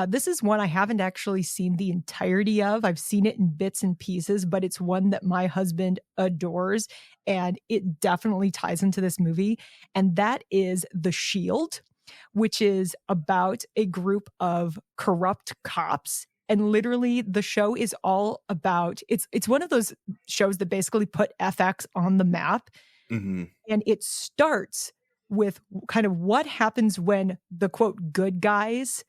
This is one I haven't actually seen the entirety of. I've seen it in bits and pieces, but it's one that my husband adores, and it definitely ties into this movie. And that is The Shield, which is about a group of corrupt cops. And literally, the show is all about it's one of those shows that basically put FX on the map. Mhm. And it starts with kind of what happens when the quote good guys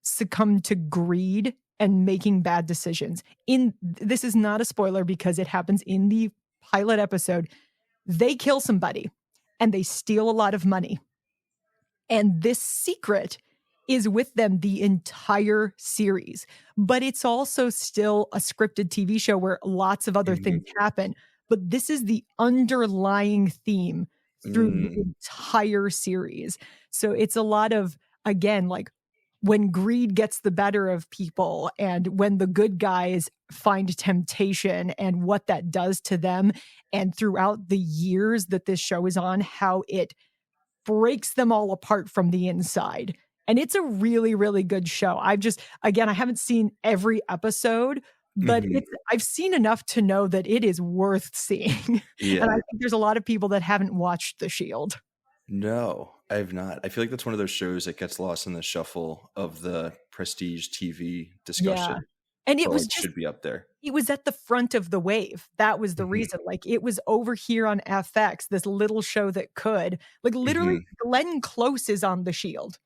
succumb to greed and making bad decisions. In This is not a spoiler because it happens in the pilot episode. They kill somebody and they steal a lot of money. And this secret is with them the entire series. But it's also still a scripted TV show where lots of other things Mhm. happen. But this is the underlying theme through the Mm. entire series. So it's a lot of, again, like when greed gets the better of people and when the good guys find temptation and what that does to them. And throughout the years that this show is on, how it breaks them all apart from the inside. And it's a really, really good show. I've just again, I haven't seen every episode, but Mhm. I've seen enough to know that it is worth seeing. And I Yeah. think there's a lot of people that haven't watched The Shield. No, I have not. I feel like that's one of those shows that gets lost in the shuffle of the prestige TV Yeah. discussion, And it but, was like, just should be up there. it was at the front of the wave. That was the Mhm. reason. Like, it was over here on FX, this little show that could. Like, literally, Mhm. Glenn Close is on The Shield.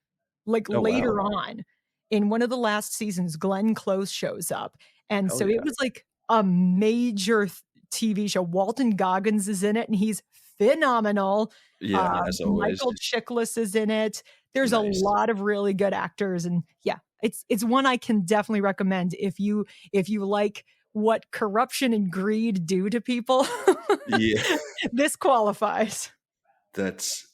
Like, Oh, wow. later on, in one of the last seasons, Glenn Close shows up, and Hell so it yeah. was, like, a major TV show. Walton Goggins is in it, and he's phenomenal. Yeah, as always. Michael Chiklis is in it. There's a Nice. lot of really good actors, and yeah, it's one I can definitely recommend if you like what corruption and greed do to people. Yeah. This qualifies. That's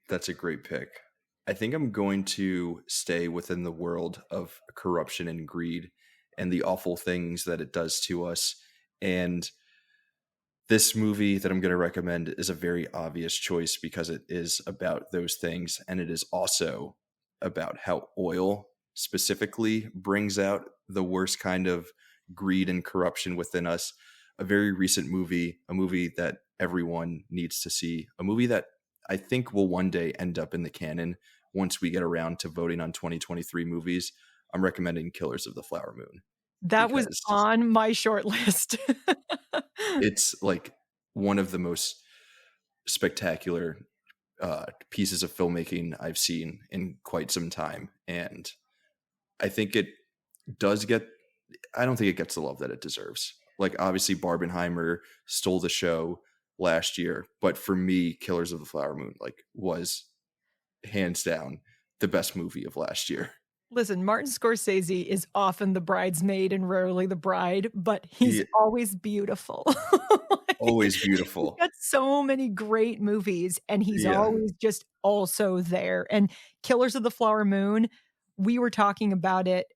that's a great pick. I think I'm going to stay within the world of corruption and greed and the awful things that it does to us. And this movie that I'm going to recommend is a very obvious choice because it is about those things. And it is also about how oil specifically brings out the worst kind of greed and corruption within us. A very recent movie, a movie that everyone needs to see, a movie that I think will one day end up in the canon once we get around to voting on 2023 movies. I'm recommending Killers of the Flower Moon That was because on my short list. it's like one of the most spectacular pieces of filmmaking I've seen in quite some time. And I think it does get, I don't think it gets the love that it deserves. Like, obviously, Barbenheimer stole the show last year, but for me, Killers of the Flower Moon, like, was hands down the best movie of last year. Listen, Martin Scorsese is often the bridesmaid and rarely the bride, but he's He always beautiful. always He's beautiful. got so many great movies, and he's Yeah. always just also there. And Killers of the Flower Moon, we were talking about it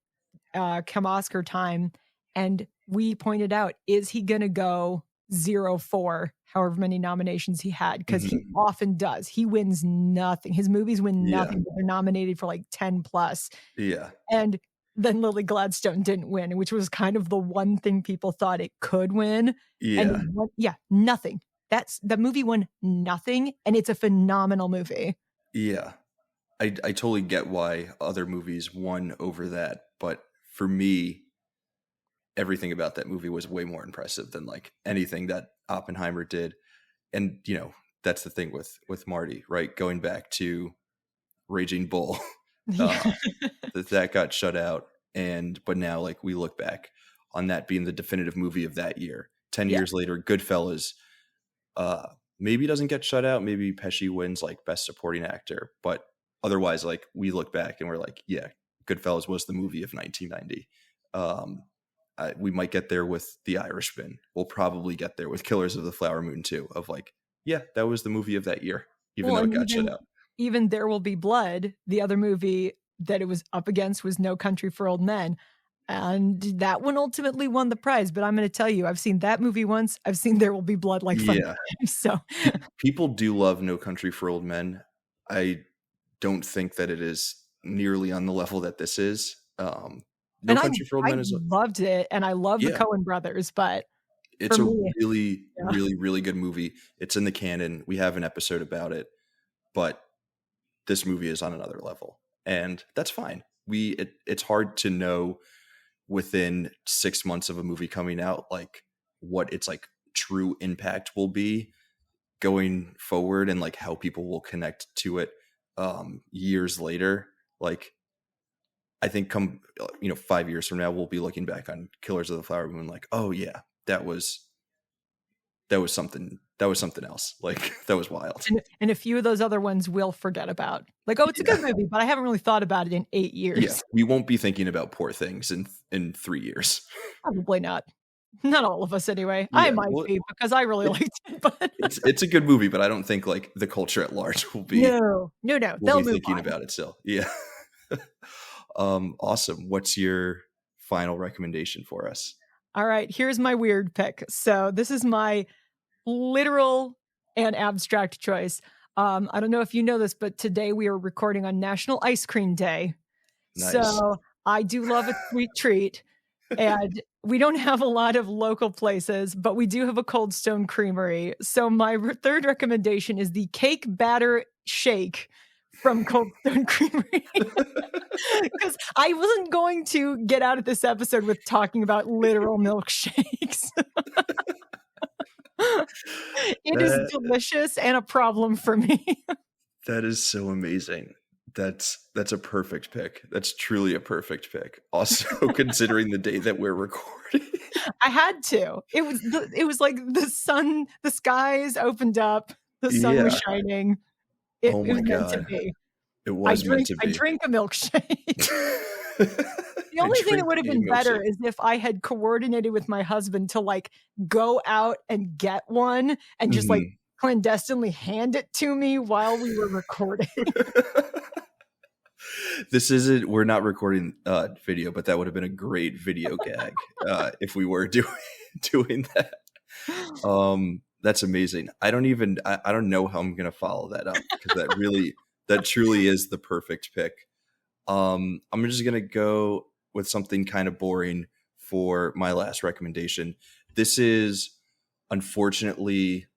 come Oscar time, and we pointed out, is he gonna go 0 4, however many nominations he had? Because he Mhm. often does. He wins nothing. His movies win Yeah. nothing, but they're nominated for, like, 10 plus. Yeah. And then Lily Gladstone didn't win, which was kind of the one thing people thought it could win, and it Yeah. won yeah, nothing. That movie won nothing, and it's a phenomenal movie. Yeah. I totally get why other movies won over that, but for me, everything about that movie was way more impressive than like anything that Oppenheimer did. And that's the thing with Marty, right? Going back to Raging Bull, Yeah. uh, that got shut out, and but now like we look back on that being the definitive movie of that year. 10 years Yes. later, Goodfellas, uh, maybe doesn't get shut out. Maybe Pesci wins like Best Supporting Actor, but otherwise, like we look back and we're like, yeah, Goodfellas was the movie of 1990. We might get there with The Irishman. We'll probably get there with Killers of the Flower Moon too. Of like, yeah, that was the movie of that year, even Well, though it and got shut out. even There Will Be Blood, the other movie that it was up against was No Country for Old Men. And that one ultimately won the prize. But I'm going to tell you, I've seen that movie once. I've seen There Will Be Blood like 5 Yeah, times. So, people do love No Country for Old Men. I don't think that it is nearly on the level that this is. No and I Country for Old I Men is loved it, and I love the yeah, Coen brothers, but it's for a me, really, yeah. really, really good movie. It's in the canon. We have an episode about it, but this movie is on another level, and that's fine. It's hard to know within 6 months of a movie coming out, like what its like true impact will be going forward, and like how people will connect to it years later. Like I think 5 years from now, we'll be looking back on Killers of the Flower Moon like, oh yeah, that was something. That was something else. Like that was wild. And a few of those other ones we'll forget about. Like, "Oh, it's a Yeah. good movie, but I haven't really thought about it in 8 Yeah. years." We won't be thinking about Poor Things in 3 years. Probably not. Not all of us anyway. I Yeah. might Well, be because I really it, liked it, but it's a good movie, but I don't think like the culture at large no. No, no, will they'll be move thinking on. about it still. Yeah. Awesome. What's your final recommendation for us? All right, here's my weird pick. So this is my literal and abstract choice. I don't know if you know this, but today we are recording on National Ice Cream Day. Nice. So I do love a sweet treat. And we don't have a lot of local places, but we do have a Cold Stone Creamery. So my third recommendation is the cake batter shake from Cold Stone Creamery. Because I wasn't going to get out of this episode with talking about literal milkshakes. It is That delicious and a problem for me. that is so amazing. That's a perfect pick. That's truly a perfect pick. Also, considering the day that we're recording. I had to. It was like the skies opened up, the sun was Yeah. shining. It Oh it was my meant to God. be. It was meant to I be. drink a milkshake. The I only thing that drink would have a been better milkshake. is if I had coordinated with my husband to, like, go out and get one and just, like, Mhm. clandestinely hand it to me while we were recording. This isn't. We're not recording video, but that would have been a great video gag if we were doing that. That's amazing. I don't know how I'm gonna follow that up because that truly is the perfect pick. I'm just gonna go with something kind of boring for my last recommendation. This is unfortunately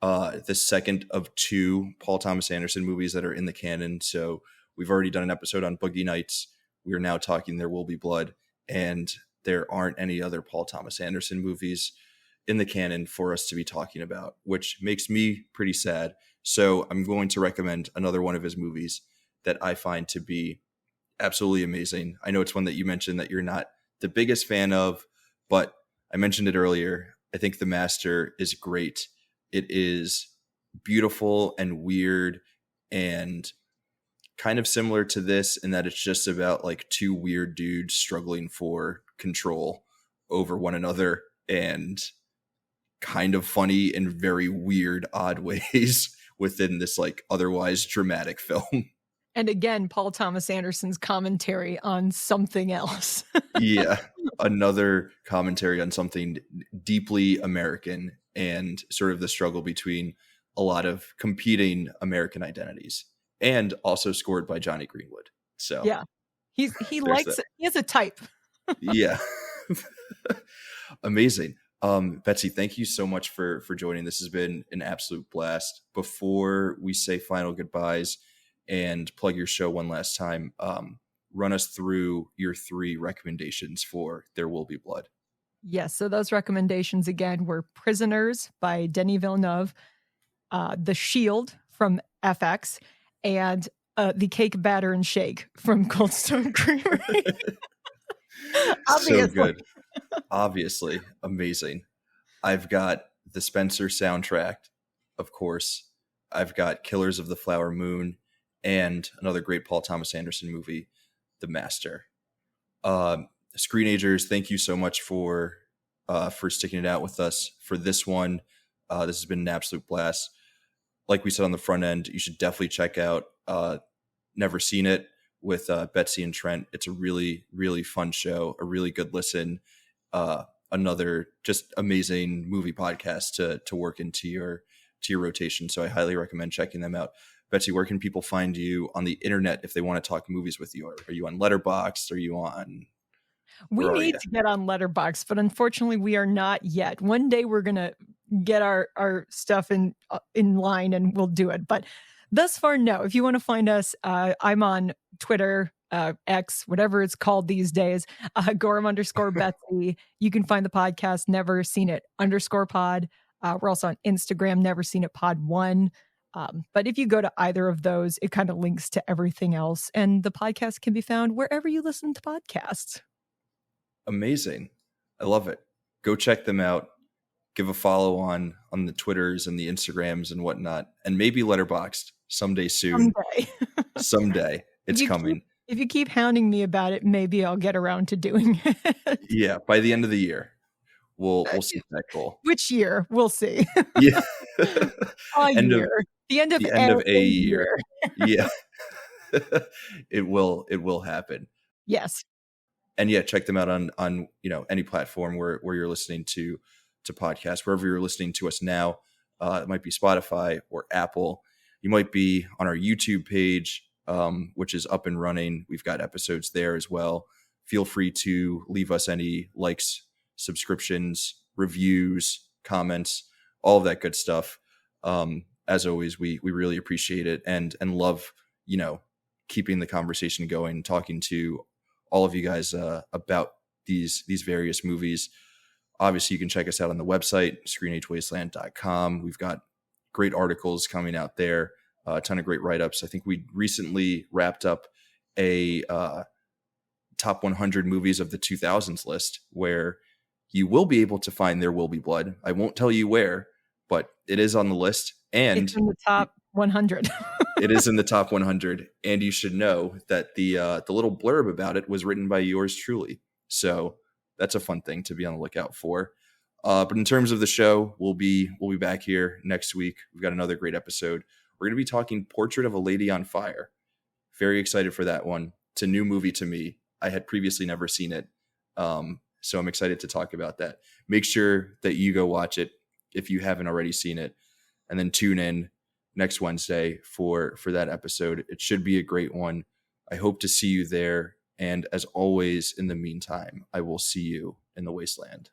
the second of two Paul Thomas Anderson movies that are in the canon. So we've already done an episode on Boogie Nights. We are now talking There Will Be Blood, and there aren't any other Paul Thomas Anderson movies in the canon for us to be talking about, which makes me pretty sad. So I'm going to recommend another one of his movies that I find to be absolutely amazing. I know it's one that you mentioned that you're not the biggest fan of, but I mentioned it earlier. I think The Master is great. It is beautiful and weird and kind of similar to this in that it's just about like two weird dudes struggling for control over one another and kind of funny in very weird, odd ways within this like otherwise dramatic film. And again, Paul Thomas Anderson's commentary on something else. Yeah, another commentary on something deeply American and sort of the struggle between a lot of competing American identities, and also scored by Johnny Greenwood. So Yeah. He there's that. likes he has a type. Yeah. Amazing. Betsy, thank you so much for joining. This has been an absolute blast. Before we say final goodbyes and plug your show one last time, run us through your 3 recommendations for There Will Be Blood. Yes, so those recommendations again were Prisoners by Denis Villeneuve, The Shield from FX, and The Cake Batter and Shake from Cold Stone Creamery. So Obviously. good. Obviously amazing. I've got the Spencer soundtrack, of course. I've got Killers of the Flower Moon and another great Paul Thomas Anderson movie, the master. Screenagers, thank you so much for sticking it out with us for this one. This has been an absolute blast. Like we said on the front end, you should definitely check out Never Seen It with Betsy and Trent. It's a really, really fun show, a really good listen. Another just amazing movie podcast to work into your rotation. So I highly recommend checking them out. Betsy, where can people find you on the internet if they want to talk movies with you? Are you on Letterboxd? Are you on? We Where are need you? to get on Letterboxd, but unfortunately, we are not yet. One day we're gonna get our stuff in line, and we'll do it. But thus far, no. If you want to find us, I'm on Twitter, X, whatever it's called these days, Gorham_Betsy. You can find the podcast Never Seen It _pod. We're also on Instagram, Never Seen It Pod 1. But if you go to either of those, it kind of links to everything else. And the podcast can be found wherever you listen to podcasts. Amazing. I love it. Go check them out. Give a follow on the Twitters and the Instagrams and whatnot. And maybe Letterboxd someday soon. Someday. It's coming. If you keep hounding me about it, maybe I'll get around to doing it. Yeah, by the end of the year, we'll set that goal. Which year? We'll see. Yeah. The end of a year. Yeah. It will happen. Yes. And yeah, check them out on any platform where you're listening to podcasts, wherever you're listening to us now. It might be Spotify or Apple. You might be on our YouTube page, which is up and running. We've got episodes there as well. Feel free to leave us any likes, subscriptions, reviews, comments, all of that good stuff. As always, we really appreciate it and love, keeping the conversation going, talking to all of you guys about these various movies. Obviously, you can check us out on the website, screenagewasteland.com. We've got great articles coming out there, a ton of great write-ups. I think we recently wrapped up a top 100 movies of the 2000s list where you will be able to find There Will Be Blood. I won't tell you where, but it is on the list. And it's in the top 100. It is in the top 100. And you should know that the little blurb about it was written by yours truly. So that's a fun thing to be on the lookout for. But in terms of the show, we'll be back here next week. We've got another great episode. We're going to be talking Portrait of a Lady on Fire. Very excited for that one. It's a new movie to me. I had previously never seen it. So I'm excited to talk about that. Make sure that you go watch it if you haven't already seen it. And then tune in next Wednesday for that episode. It should be a great one. I hope to see you there. And as always, in the meantime, I will see you in the wasteland.